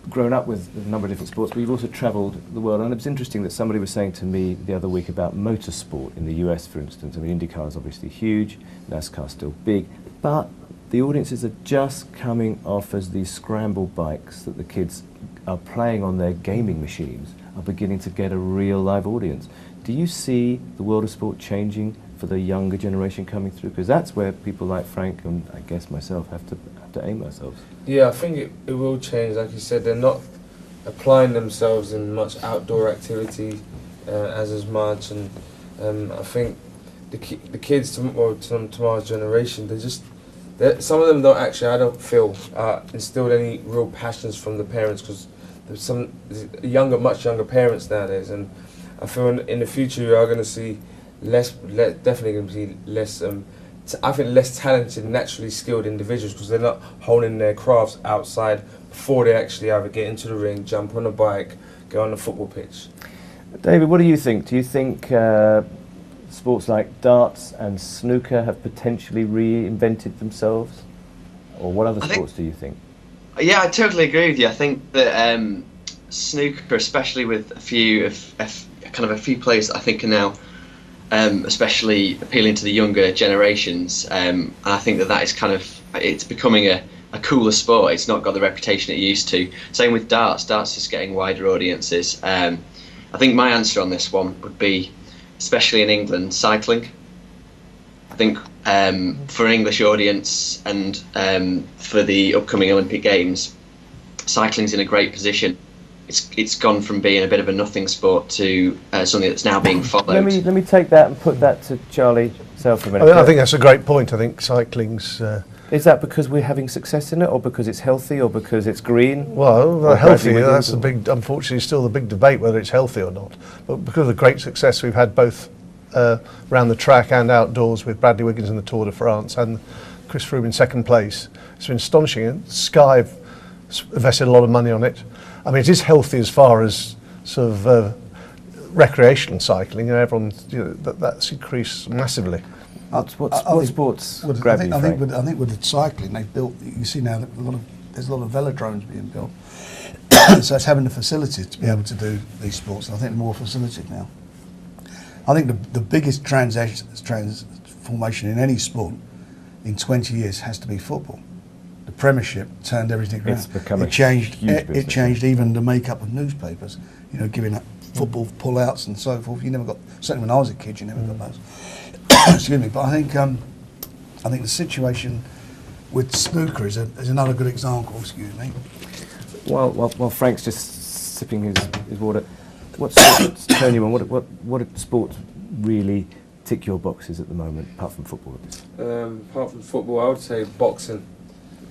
grown up with a number of different sports, but you've also travelled the world, and it was interesting that somebody was saying to me the other week about motorsport in the US, for instance. I mean, IndyCar is obviously huge, NASCAR's still big, but the audiences are just coming off as these scramble bikes that the kids are playing on their gaming machines are beginning to get a real live audience. Do you see the world of sport changing for the younger generation coming through? Because that's where people like Frank and I guess myself have to aim ourselves. Yeah, I think it will change. Like you said, they're not applying themselves in much outdoor activity as much, and I think the kids tomorrow's generation, some of them don't actually, I don't feel, instilled any real passions from the parents, because there's some much younger parents nowadays, and I feel in the future we are going to see definitely going to see less. I think less talented, naturally skilled individuals, because they're not honing their crafts outside before they actually either get into the ring, jump on a bike, go on the football pitch. David, what do you think? Do you think sports like darts and snooker have potentially reinvented themselves? Or what other sports do you think? Yeah, I totally agree with you. I think that snooker, especially with a few players that I think are now especially appealing to the younger generations, and I think that is it's becoming a cooler sport. It's not got the reputation it used to. Same with darts. Darts is getting wider audiences. I think my answer on this one would be, especially in England, cycling. I think for an English audience and for the upcoming Olympic Games, cycling's in a great position. It's gone from being a bit of a nothing sport to something that's now being followed. Let me take that and put that to Charlie Self for a minute. I think that's a great point. I think cycling's. Is that because we're having success in it, or because it's healthy, or because it's green? Well, healthy. That's the big. Unfortunately, still the big debate whether it's healthy or not. But because of the great success we've had both around the track and outdoors with Bradley Wiggins in the Tour de France and Chris Froome in second place, it's been astonishing. And Sky have invested a lot of money on it. I mean, it is healthy as far as sort of recreational cycling. Everyone, that's increased massively. What sports grab you, Frank? I think with the cycling, they've built. You see now that there's a lot of velodromes being built, so it's having the facilities to be able to do these sports. And I think more facilities now. I think the biggest transformation in any sport in 20 years has to be football. The Premiership turned everything around. It's become it changed even the makeup of newspapers. Giving up football pull-outs and so forth. You never got, certainly when I was a kid, you never got those. Excuse me, but I think the situation with snooker is another good example. Excuse me. While Frank's just sipping his water, what sports turn you on? What sports really tick your boxes at the moment, apart from football? Apart from football, I would say boxing.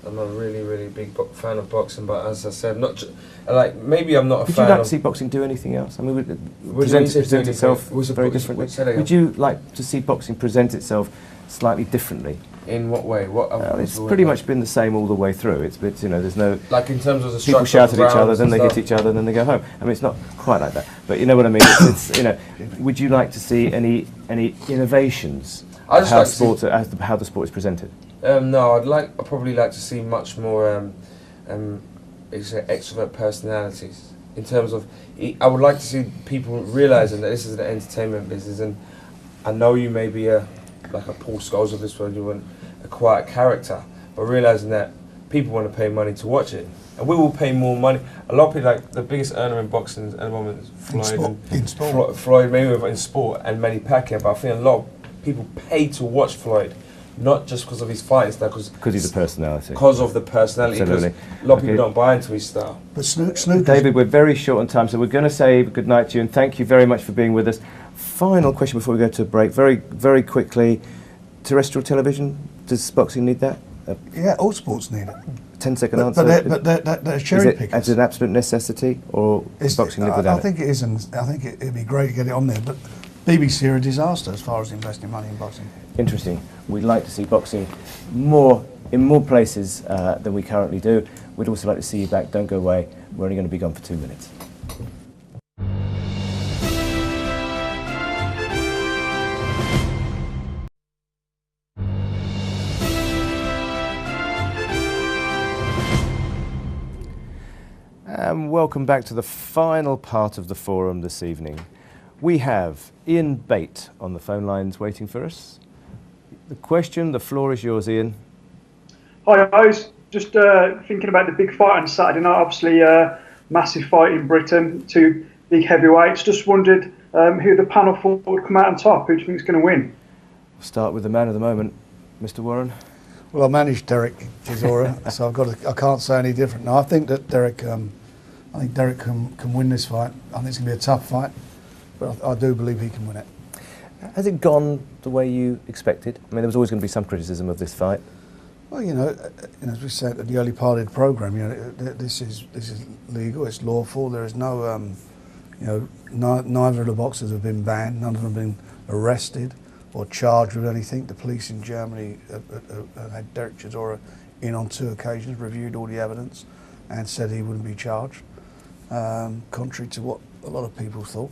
I'm a really big fan of boxing, but as I said, maybe I'm not a fan. Would you like to see boxing do anything else? I mean, would it present itself very differently? Would you like to see boxing present itself slightly differently? In what way? It's pretty much been the same all the way through. It's there's no, like in terms of the people shout at each other, then they hit each other, then they go home. I mean, it's not quite like that, but you know what I mean. Would you like to see any innovations? How the sport is presented? No, I'd probably like to see much more extrovert personalities. In terms of, I would like to see people realising that this is an entertainment business, and I know you may be like a Paul Scholes of this world, you want a quiet character, but realising that people want to pay money to watch it, and we will pay more money. A lot of people, like the biggest earner in boxing at the moment is Floyd Mayweather in sport, and Manny Pacquiao. But I think a lot of people pay to watch Floyd, not just because of his fights, because he's a personality. Because of the personality. Absolutely. A lot of people don't buy into his style. But snooker. David, we're very short on time, so we're going to say good night to you, and thank you very much for being with us. Final question before we go to a break, very quickly. Terrestrial television, does boxing need that? Yeah, all sports need it. 10-second answer. But they're cherry pickers. Is it an absolute necessity, or does boxing live without it? I think it is, and I think it'd be great to get it on there, but BBC are a disaster as far as investing money in boxing. Interesting. We'd like to see boxing in more places than we currently do. We'd also like to see you back. Don't go away. We're only going to be gone for 2 minutes. And welcome back to the final part of the forum this evening. We have Ian Bate on the phone lines waiting for us. The floor is yours, Ian. Hi guys, just thinking about the big fight on Saturday night, obviously massive fight in Britain, 2 big heavyweights. Just wondered who the panel thought would come out on top, who do you think is going to win? We'll start with the man of the moment, Mr. Warren. Well, I managed Dereck Chisora, so I can't say any different. No, I think that Dereck can win this fight. I think it's going to be a tough fight, but I do believe he can win it. Has it gone the way you expected? I mean, there was always going to be some criticism of this fight. Well, as we said at the early part of the programme, this is legal, it's lawful. There is no, neither of the boxers have been banned, none of them have been arrested or charged with anything. The police in Germany had Dereck Chisora in on 2 occasions, reviewed all the evidence, and said he wouldn't be charged, contrary to what a lot of people thought.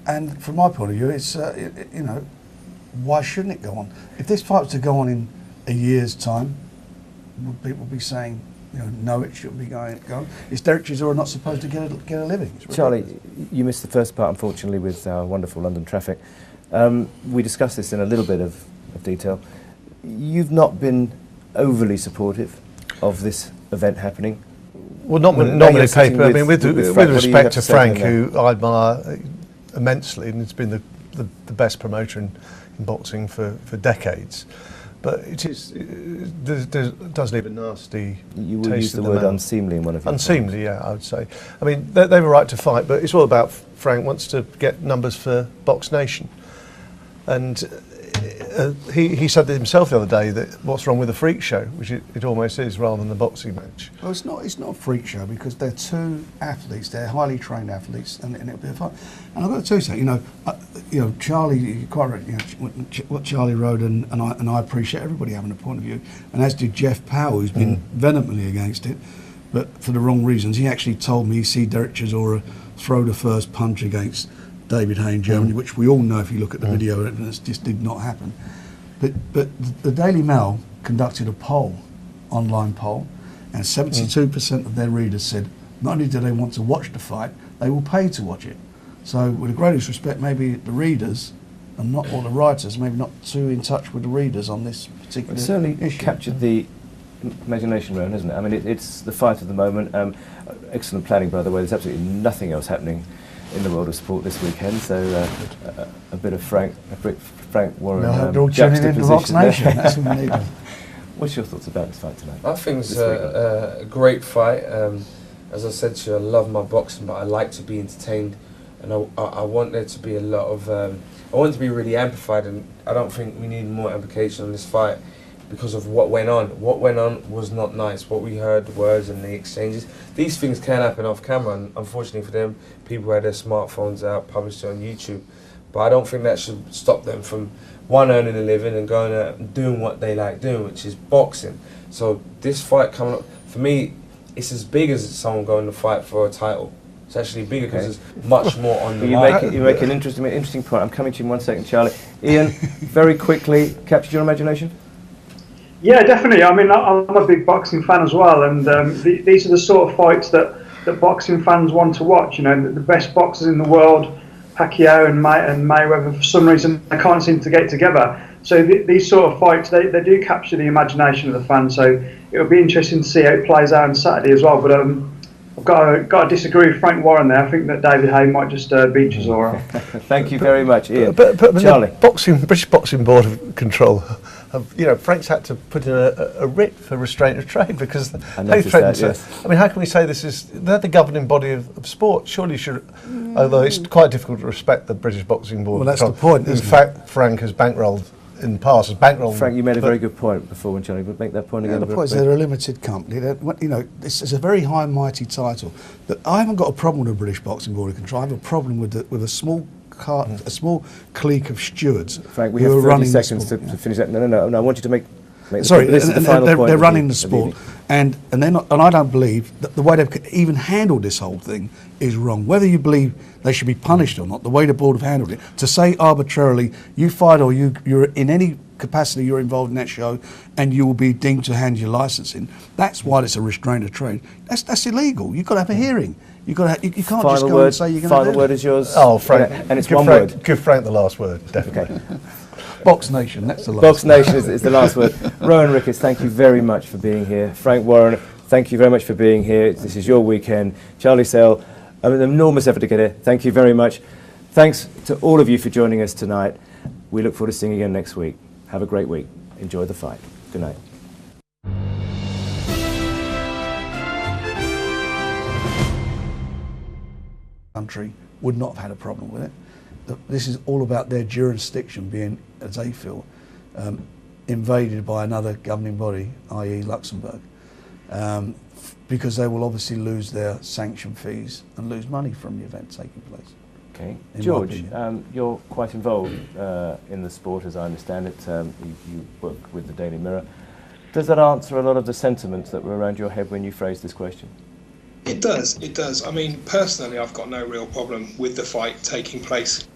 And from my point of view, it's why shouldn't it go on? If this fight was to go on in a year's time, would people be saying, no, it shouldn't be going? Is Dereck Chisora not supposed to get a living? Charlie, you missed the first part, unfortunately, with our wonderful London traffic. We discussed this in a little bit of detail. You've not been overly supportive of this event happening. Well, not many people. I mean, with respect to Frank, who I admire immensely, and it's been the best promoter in boxing for decades. But it does leave a nasty You will taste use the in word mouth. unseemly in one of your Unseemly, yeah, I would say. I mean, they have a right to fight, but it's all about Frank wants to get numbers for Box Nation. And he said himself the other day that what's wrong with the freak show, which it almost is, rather than the boxing match. Well, it's not a freak show because they're 2 athletes. They're highly trained athletes, and it'll be a fun. And I've got to tell you something. Charlie, you're quite right. What Charlie wrote, and I appreciate everybody having a point of view, and as did Jeff Powell, who's been vehemently against it, but for the wrong reasons. He actually told me he see Dereck Chisora throw the first punch against David Haye in Germany, which we all know if you look at the video evidence just did not happen. But the Daily Mail conducted a poll, online poll, and 72% of their readers said not only do they want to watch the fight, they will pay to watch it. So with the greatest respect, maybe the readers and not all the writers, maybe not too in touch with the readers on this particular issue. It certainly captured the imagination, Rohan, isn't it? I mean, it's the fight of the moment. Excellent planning, by the way. There's absolutely nothing else happening in the world of sport this weekend, so a bit of Frank Warren they're all tuning into Box Nation. That's what we need. What's your thoughts about this fight tonight? I think it's a great fight. As I said to you, I love my boxing, but I like to be entertained, and I want there to be a lot of. I want it to be really amplified, and I don't think we need more amplification on this fight because of what went on. What went on was not nice. What we heard, the words and the exchanges. These things can happen off camera, and unfortunately for them, people had their smartphones out, published it on YouTube. But I don't think that should stop them from earning a living and going out and doing what they like doing, which is boxing. So this fight coming up, for me, it's as big as someone going to fight for a title. It's actually bigger because there's much more on the line. You make an interesting point. I'm coming to you in 1 second, Charlie. Ian, very quickly, captured your imagination? Yeah, definitely. I mean, I'm a big boxing fan as well, and these are the sort of fights that boxing fans want to watch. You know, the best boxers in the world, Pacquiao and Mayweather, for some reason they can't seem to get together. So these sort of fights, they do capture the imagination of the fans. So it'll be interesting to see how it plays out on Saturday as well. But I've got to disagree with Frank Warren there. I think that David Haye might just beat Chisora. Thank you very much, Ian. But Charlie, the British Boxing Board of Control. Frank's had to put in a writ for restraint of trade because they threatened to. Yes. I mean, how can we say they're the governing body of sport? Surely should, although it's quite difficult to respect the British Boxing Board. Well, that's the point. In fact, Frank has bankrolled in the past. Frank, you made a very good point before when Charlie would make that point again. The point is they're a limited company. This is a very high and mighty title. But I haven't got a problem with the British Boxing Board of Control. I have a problem with a small clique of stewards. Frank, we have 30 seconds to finish that. No. I want you to make sorry, this is the final point. They're running the sport, and they're not. And I don't believe that the way they've even handled this whole thing is wrong. Whether you believe they should be punished or not, the way the board have handled it, to say arbitrarily you fight or you're in any capacity you're involved in that show, and you will be deemed to hand your licence in. That's why it's a restraint of trade. That's illegal. You've got to have a hearing. You can't just go and say you're going to do it. Final word is yours. Oh, Frank, and it's one word. Give Frank the last word, definitely. Okay. Box Nation, that's the last Box Nation is the last word. Rohan Ricketts, thank you very much for being here. Frank Warren, thank you very much for being here. This is your weekend. Charlie Sale, an enormous effort to get here. Thank you very much. Thanks to all of you for joining us tonight. We look forward to seeing you again next week. Have a great week. Enjoy the fight. Good night. Country would not have had a problem with it. This is all about their jurisdiction being, as they feel, invaded by another governing body, i.e. Luxembourg, because they will obviously lose their sanction fees and lose money from the event taking place. Okay. George, you're quite involved in the sport, as I understand it. You work with the Daily Mirror. Does that answer a lot of the sentiments that were around your head when you phrased this question? It does. I mean, personally, I've got no real problem with the fight taking place.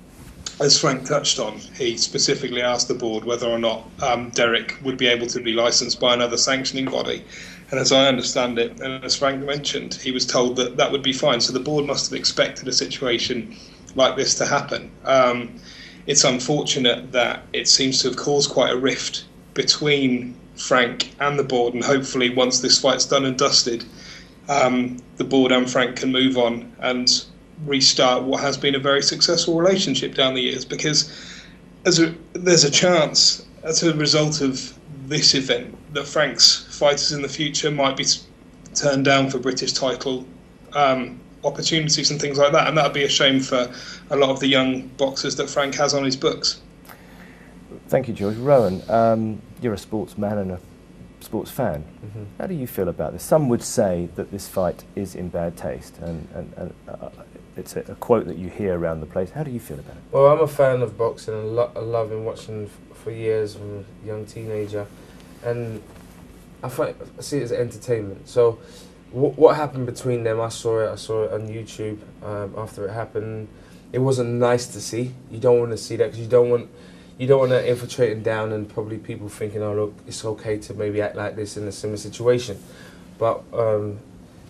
As Frank touched on, he specifically asked the board whether or not Dereck would be able to be licensed by another sanctioning body. And as I understand it, and as Frank mentioned, he was told that that would be fine. So the board must have expected a situation like this to happen. It's unfortunate that it seems to have caused quite a rift between Frank and the board, and hopefully once this fight's done and dusted, the board and Frank can move on and restart what has been a very successful relationship down the years, because there's a chance as a result of this event that Frank's fighters in the future might be turned down for British title opportunities and things like that, and that would be a shame for a lot of the young boxers that Frank has on his books. Thank you, George. Rohan, you're a sportsman and a sports fan. Mm-hmm. How do you feel about this? Some would say that this fight is in bad taste, and it's a quote that you hear around the place. How do you feel about it? Well, I'm a fan of boxing, and I love been watching for years from a young teenager, and I see it as entertainment. So what happened between them, I saw it on YouTube after it happened. It wasn't nice to see. You don't want to see that, because you don't want to infiltrate them down, and probably people thinking, oh look, it's okay to maybe act like this in a similar situation. But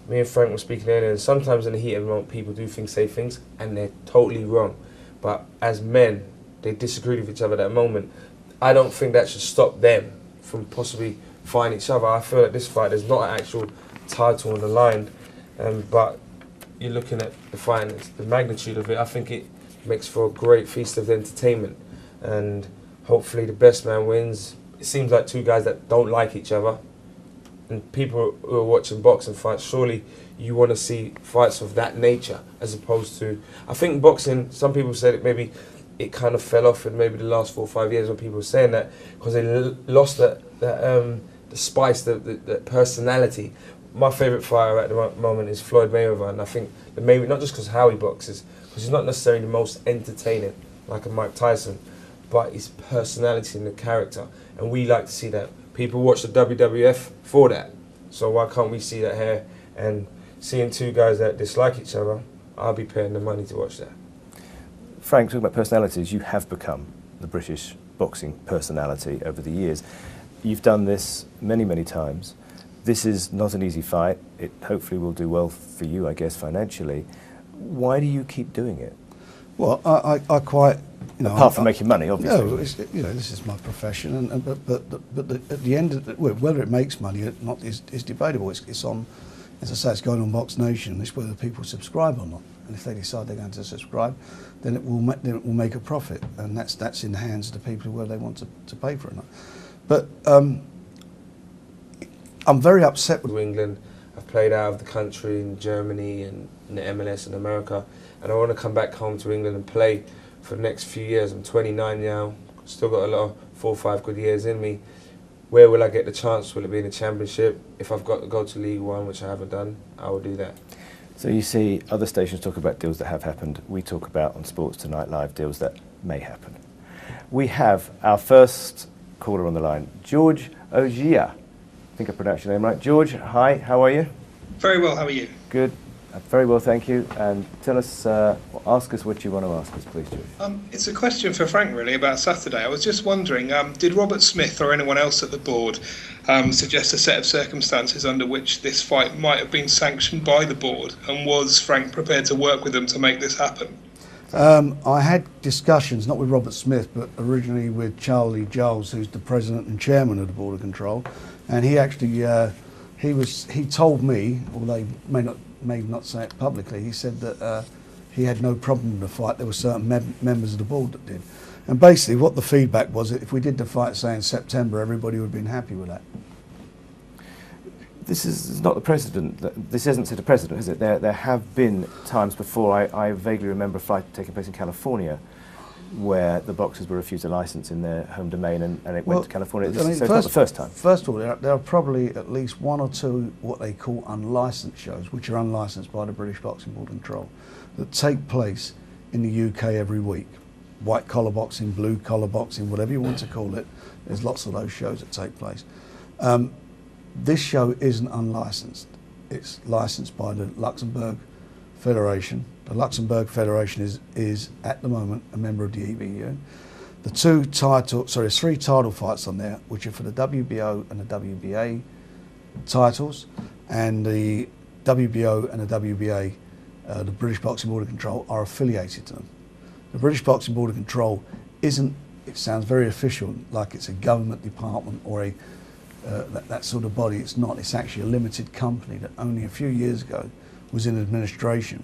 me and Frank were speaking earlier, and sometimes in the heat of the moment people do say things and they're totally wrong. But as men, they disagreed with each other at that moment. I don't think that should stop them from possibly fighting each other. I feel like this fight, there's not an actual title on the line, but you're looking at the fight and the magnitude of it. I think it makes for a great feast of entertainment, and hopefully the best man wins. it seems like two guys that don't like each other. And people who are watching boxing fights, surely you want to see fights of that nature as opposed to... I think boxing, some people said it maybe it kind of fell off in maybe the last 4 or 5 years when people were saying that because they lost the spice, the personality. My favourite fighter at the moment is Floyd Mayweather, and I think that maybe not just because how he boxes, because he's not necessarily the most entertaining like a Mike Tyson, but his personality and the character, and we like to see that. People watch the WWF for that, so why can't we see that here? And seeing two guys that dislike each other, I'll be paying the money to watch that. Frank, talking about personalities, you have become the British boxing personality over the years. You've done this many, many times. This is not an easy fight. It hopefully will do well for you, I guess, financially. Why do you keep doing it? Well, I quite... Apart from making money, obviously. No, this is my profession, but at the end of whether it makes money or not is debatable. It's on, as I say, it's going on Box Nation. It's whether people subscribe or not, and if they decide they're going to subscribe, then it will make a profit, and that's in the hands of the people whether they want to pay for it or not. But I'm very upset with England. I've played out of the country in Germany and in the MLS in America, and I want to come back home to England and play for the next few years. I'm 29 now, still got a lot of 4 or 5 good years in me. Where will I get the chance? Will it be in the Championship? If I've got to go to League One, which I haven't done, I will do that. So you see other stations talk about deals that have happened. We talk about on Sports Tonight Live deals that may happen. We have our first caller on the line, George Ogia. I think I pronounced your name right. George, hi, how are you? Very well, how are you? Good. Very well, thank you. And tell us, ask us what you want to ask us, please, George. It's a question for Frank, really, about Saturday. I was just wondering, did Robert Smith or anyone else at the board suggest a set of circumstances under which this fight might have been sanctioned by the board? And was Frank prepared to work with them to make this happen? I had discussions, not with Robert Smith, but originally with Charlie Giles, who's the president and chairman of the Board of Control, and he actually he told me, although he may not say it publicly, he said that he had no problem with the fight. There were certain members of the board that did, and basically what the feedback was, if we did the fight, say in September, everybody would have been happy with that. This is not the precedent. This isn't set a precedent, is it? There have been times before. I vaguely remember a fight taking place in California where the boxers were refused a license in their home domain and it went to California. So it's not the first time. First of all, there are probably at least 1 or 2 what they call unlicensed shows, which are unlicensed by the British Boxing Board Control, that take place in the UK every week. White collar boxing, blue collar boxing, whatever you want to call it. There's lots of those shows that take place. This show isn't unlicensed. It's licensed by the Luxembourg Federation. The Luxembourg Federation is at the moment a member of the EBU. There's 3 title fights on there, which are for the WBO and the WBA titles, and the WBO and the WBA, the British Boxing Board of Control, are affiliated to them. The British Boxing Board of Control isn't, it sounds very official, like it's a government department or a that sort of body. It's not. It's actually a limited company that only a few years ago was in administration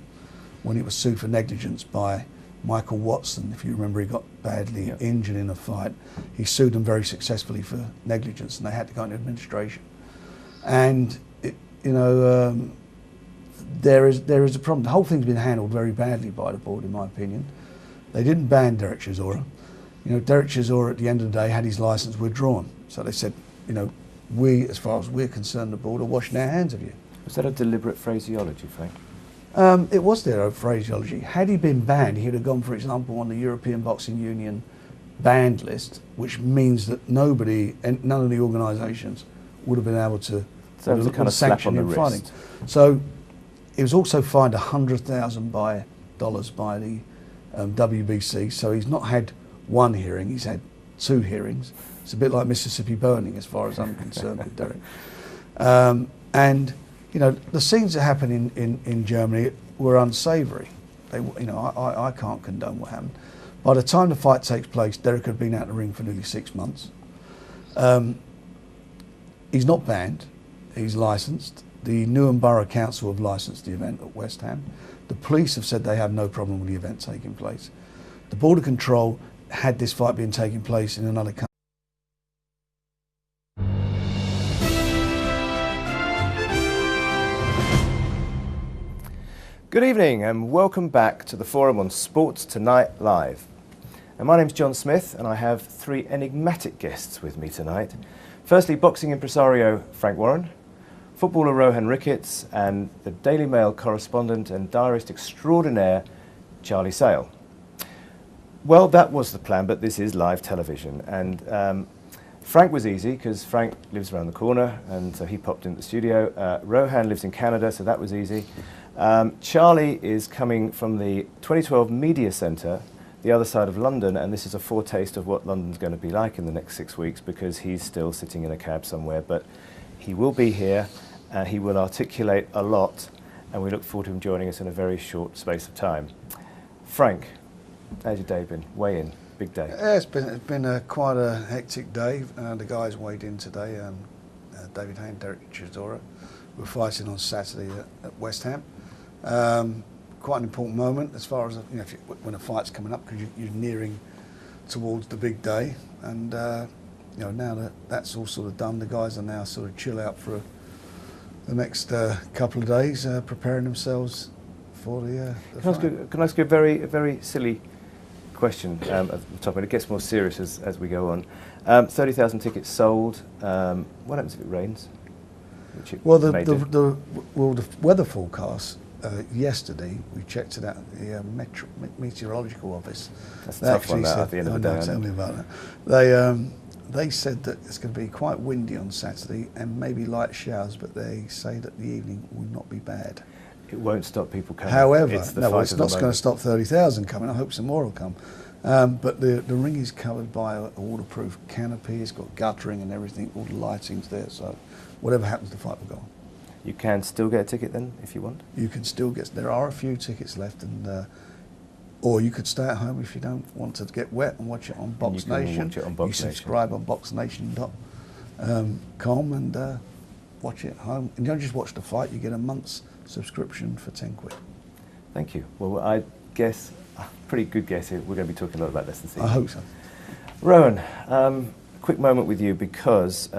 when it was sued for negligence by Michael Watson. If you remember, he got badly injured in a fight. He sued them very successfully for negligence, and they had to go into administration. And there is a problem. The whole thing's been handled very badly by the board, in my opinion. They didn't ban Dereck Chisora. Dereck Chisora at the end of the day had his license withdrawn. So they said, we, as far as we're concerned, the board are washing our hands of you. Was that a deliberate phraseology, Frank? It was their phraseology. Had he been banned, he would have gone, for example, on the European Boxing Union banned list, which means that nobody, and none of the organisations would have been able to so it was a kind of slap on the wrist. Fighting. So he was also fined $100,000 by the WBC. So he's not had 1 hearing; he's had 2 hearings. It's a bit like Mississippi burning, as far as I'm concerned with Dereck. And the scenes that happened in Germany were unsavoury. I can't condone what happened. By the time the fight takes place, Dereck had been out of the ring for nearly 6 months. He's not banned. He's licensed. The Newham Borough Council have licensed the event at West Ham. The police have said they have no problem with the event taking place. The Board of Control had this fight being taking place in another country. Good evening and welcome back to the forum on Sports Tonight Live. And my name's Jon Smith and I have three enigmatic guests with me tonight. Firstly, boxing impresario Frank Warren, footballer Rohan Ricketts and the Daily Mail correspondent and diarist extraordinaire Charlie Sale. Well, that was the plan, but this is live television. And Frank was easy because Frank lives around the corner and so he popped into the studio. Rohan lives in Canada, so that was easy. Charlie is coming from the 2012 Media Centre, the other side of London, and this is a foretaste of what London's going to be like in the next 6 weeks because he's still sitting in a cab somewhere, but he will be here and he will articulate a lot, and we look forward to him joining us in a very short space of time. Frank, how's your day been? Weigh in, big day. Yeah, it's been quite a hectic day. The guys weighed in today, David Haye and Dereck Chisora. We're fighting on Saturday at West Ham. Quite an important moment as far as when a fight's coming up because you're nearing towards the big day, and now that that's all sort of done, the guys are now sort of chill out for the next couple of days, preparing themselves for the fight. Can I ask you a very silly question at the top, and it gets more serious as we go on. 30,000 tickets sold. What happens if it rains? Well, the weather forecast yesterday, we checked it out at the meteorological office. That's a tough one, that, at the end of the day. Tell me about that. They said that it's going to be quite windy on Saturday and maybe light showers, but they say that the evening will not be bad. It won't stop people coming. However, it's not going to stop 30,000 coming. I hope some more will come. But the ring is covered by a waterproof canopy. It's got guttering and everything. All the lighting's there. So whatever happens, the fight will go on. You can still get a ticket then, if you want? You can still get. There are a few tickets left, and or you could stay at home if you don't want to get wet and watch it on Box Nation. You subscribe on boxnation.com and watch it at home. And you don't just watch the fight, you get a month's subscription for 10 quid. Thank you. Well, I guess, pretty good guess, we're going to be talking a lot about this this evening. I hope so. Rohan, quick moment with you because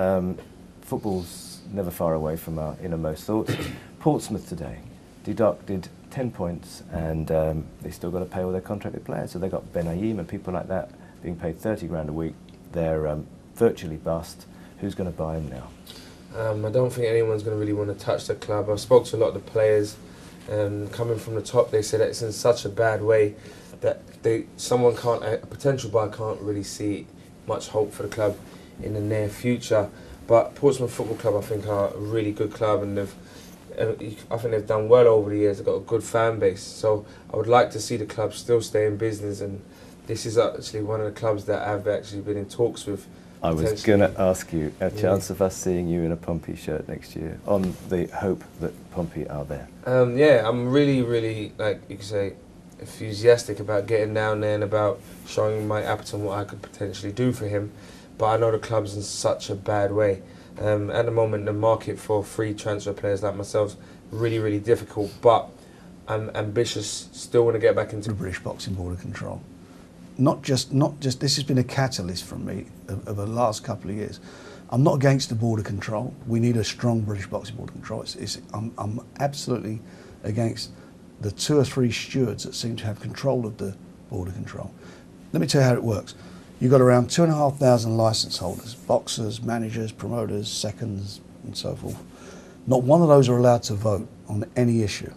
football's never far away from our innermost thoughts. Portsmouth today deducted 10 points and they still got to pay all their contracted players. So they got Ben Ayim and people like that being paid 30 grand a week. They're virtually bust. Who's going to buy them now? I don't think anyone's going to really want to touch the club. I spoke to a lot of the players coming from the top. They said that it's in such a bad way that a potential buyer can't really see much hope for the club in the near future. But Portsmouth Football Club, I think, are a really good club, and I think they've done well over the years. They've got a good fan base, so I would like to see the club still stay in business. And this is actually one of the clubs that I've actually been in talks with. I was going to ask you a chance of us seeing you in a Pompey shirt next year, on the hope that Pompey are there. Yeah, I'm really, like you could say, enthusiastic about getting down there and about showing my appetite and what I could potentially do for him. But I know the club's in such a bad way. At the moment, the market for free transfer players like myself really difficult. But I'm ambitious. Still want to get back into the British Boxing Board of Control. Not just. This has been a catalyst for me over the last couple of years. I'm not against the Board of Control. We need a strong British Boxing Board of Control. I'm absolutely against the 2 or 3 stewards that seem to have control of the Board of Control. Let me tell you how it works. You've got around 2,500 licence holders, boxers, managers, promoters, seconds, and so forth. Not one of those are allowed to vote on any issue.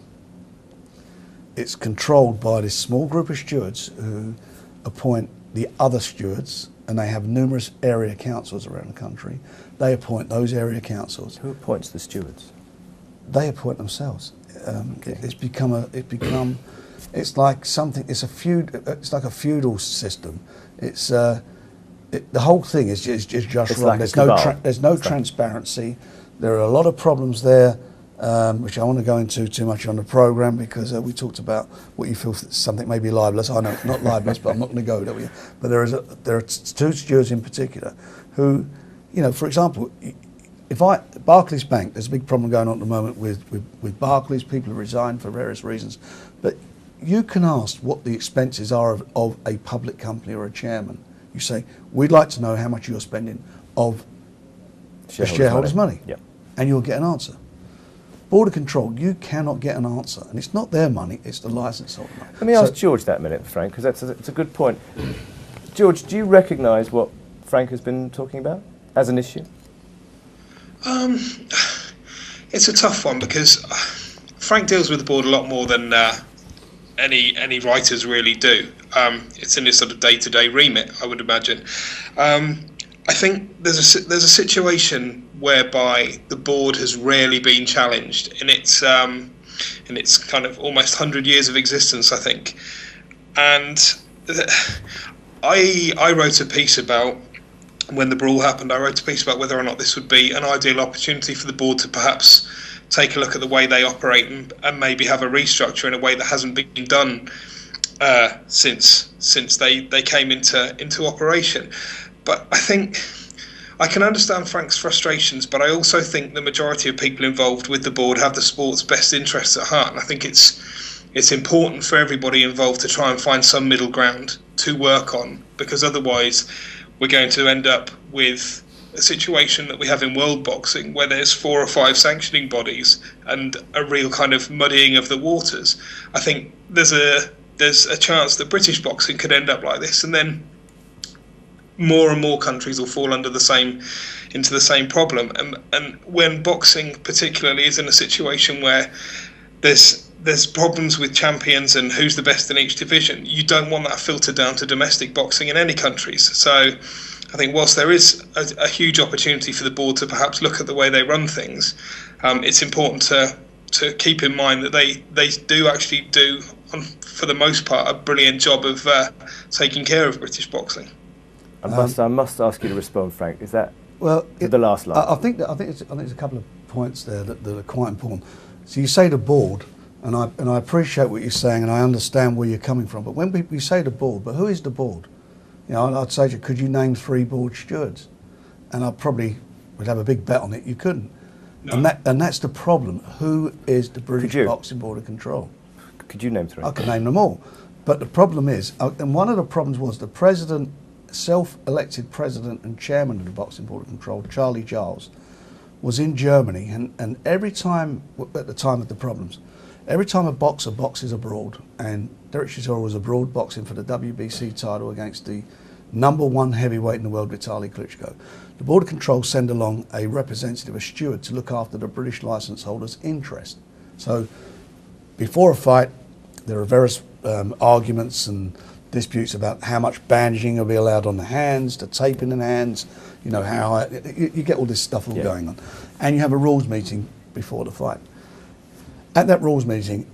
It's controlled by this small group of stewards who appoint the other stewards, and they have numerous area councils around the country. They appoint those area councils. Who appoints the stewards? They appoint themselves. It's like something. It's like a feudal system. It's the whole thing is just wrong. Like there's no transparency. There are a lot of problems there, which I want to go into too much on the programme because we talked about what you feel something may be libelous. I know it's not libelous, but I'm not going to go there. But there are 2 stewards in particular who, for example, Barclays Bank, there's a big problem going on at the moment with Barclays. People have resigned for various reasons, but you can ask what the expenses are of a public company or a chairman. You say, we'd like to know how much you're spending of the shareholders' money. Yep. And you'll get an answer. Board of Control, you cannot get an answer. And it's not their money, it's the licence holder money. Let me ask George that minute, Frank, because it's a good point. George, do you recognise what Frank has been talking about as an issue? It's a tough one because Frank deals with the board a lot more than any writers really do. It's in his sort of day-to-day remit, I would imagine. I think there's a situation whereby the board has rarely been challenged in its kind of almost 100 years of existence, I think. And I wrote a piece about, when the brawl happened, I wrote a piece about whether or not this would be an ideal opportunity for the board to perhaps take a look at the way they operate and maybe have a restructure in a way that hasn't been done since they came into operation. But I think I can understand Frank's frustrations, but I also think the majority of people involved with the board have the sport's best interests at heart, and I think it's important for everybody involved to try and find some middle ground to work on, because otherwise we're going to end up with a situation that we have in world boxing where there's 4 or 5 sanctioning bodies and a real kind of muddying of the waters. I think there's a chance that British boxing could end up like this, and then more and more countries will fall into the same problem. And when boxing particularly is in a situation where there's problems with champions and who's the best in each division, you don't want that filtered down to domestic boxing in any countries. So I think whilst there is a huge opportunity for the board to perhaps look at the way they run things, it's important to keep in mind that they do actually do, for the most part, a brilliant job of taking care of British boxing. I must ask you to respond, Frank. Is that the last line? I think there's a couple of points there that are quite important. So you say the board, and I appreciate what you're saying, and I understand where you're coming from. But when we say the board, but who is the board? You know, I'd say to you, could you name 3 board stewards? And I probably would have a big bet on it. You couldn't. No. And that's the problem. Who is the British Boxing Board of Control? Could you name 3? I can name them all. But the problem is, and one of the problems was the president, self-elected president and chairman of the Boxing Board of Control, Charlie Giles, was in Germany, and every time, at the time of the problems, every time a boxer boxes abroad, and Dereck Chisora was abroad boxing for the WBC title against the #1 heavyweight in the world, Vitaly Klitschko, the Board of Control send along a representative, a steward, to look after the British licence holders' interest. So before a fight, there are various arguments and disputes about how much bandaging will be allowed on the hands, the taping in the hands, you know, how you get all this stuff all going on. And you have a rules meeting before the fight. At that rules meeting,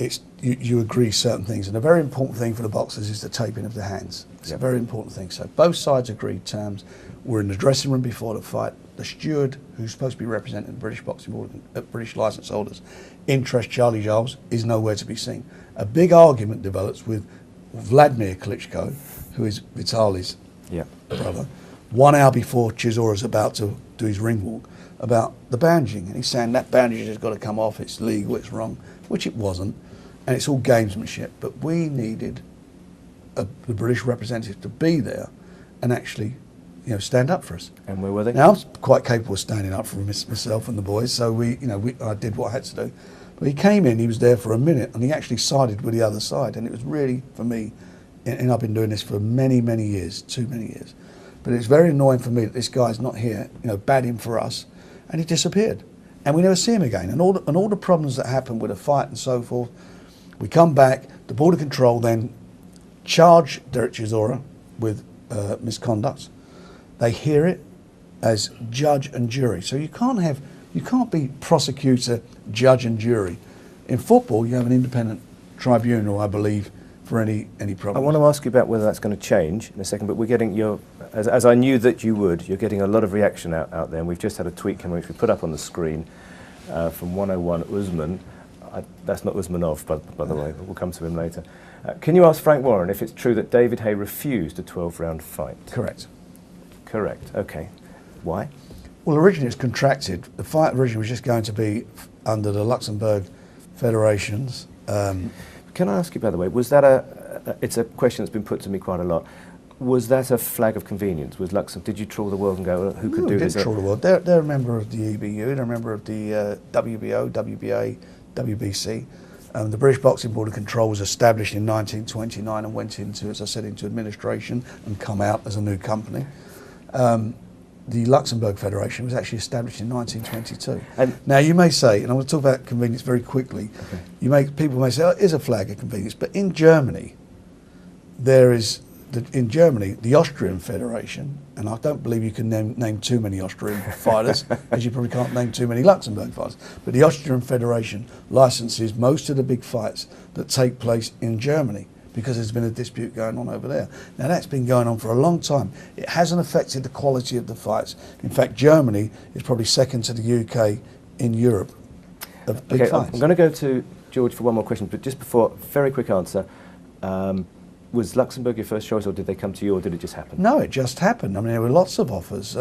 you agree certain things, and a very important thing for the boxers is the taping of the hands. It's a very important thing. So both sides agreed terms. We're in the dressing room before the fight. The steward, who's supposed to be representing the British Boxing Board, British licence holders' interest, Charlie Giles, is nowhere to be seen. A big argument develops with Vladimir Klitschko, who is Vitaly's brother, 1 hour before Chisora's about to do his ring walk, about the bandaging. And he's saying that bandage has got to come off, it's legal, it's wrong, which it wasn't, and it's all gamesmanship. But we needed the British representative to be there and actually, you know, stand up for us. And where were they? Now, I was quite capable of standing up for myself and the boys, so I did what I had to do. But he came in, he was there for a minute, and he actually sided with the other side. And it was really, for me, and I've been doing this for many, many years, too many years, but it's very annoying for me that this guy's not here, you know, bad him for us, and he disappeared. And we never see him again. And all the problems that happened with a fight and so forth, we come back, the Board of Control then charge Dereck Chisora with misconduct. They hear it as judge and jury. So you can't be prosecutor, judge and jury. In football, you have an independent tribunal, I believe, for any problem. I want to ask you about whether that's going to change in a second, but we're getting as I knew that you would, you're getting a lot of reaction out there, and we've just had a tweet come which we put up on the screen from 101 Usman. That's not Usmanov, by the way, but we'll come to him later. Can you ask Frank Warren if it's true that David Haye refused a 12-round fight? Correct. Correct, okay. Why? Well, originally it was contracted. The fight originally was just going to be under the Luxembourg federations. Can I ask you, by the way, was that it's a question that's been put to me quite a lot. Was that a flag of convenience? Was Luxembourg? Did you trawl the world and go, who could do We this? didn't trawl the world. They're a member of the EBU. They're a member of the WBO, WBA, WBC. The British Boxing Board of Control was established in 1929 and went into, as I said, into administration and come out as a new company. The Luxembourg Federation was actually established in 1922. And now you may say, and I want to talk about convenience very quickly. Okay. People may say, "Oh, it is a flag of convenience," but in Germany, there is the Austrian Federation, and I don't believe you can name too many Austrian fighters, as you probably can't name too many Luxembourg fighters. But the Austrian Federation licenses most of the big fights that take place in Germany, because there's been a dispute going on over there. Now that's been going on for a long time. It hasn't affected the quality of the fights. In fact, Germany is probably second to the UK in Europe of big fights. I'm going to go to George for one more question, but just before, very quick answer. Was Luxembourg your first choice, or did they come to you, or did it just happen? No, it just happened. I mean, there were lots of offers.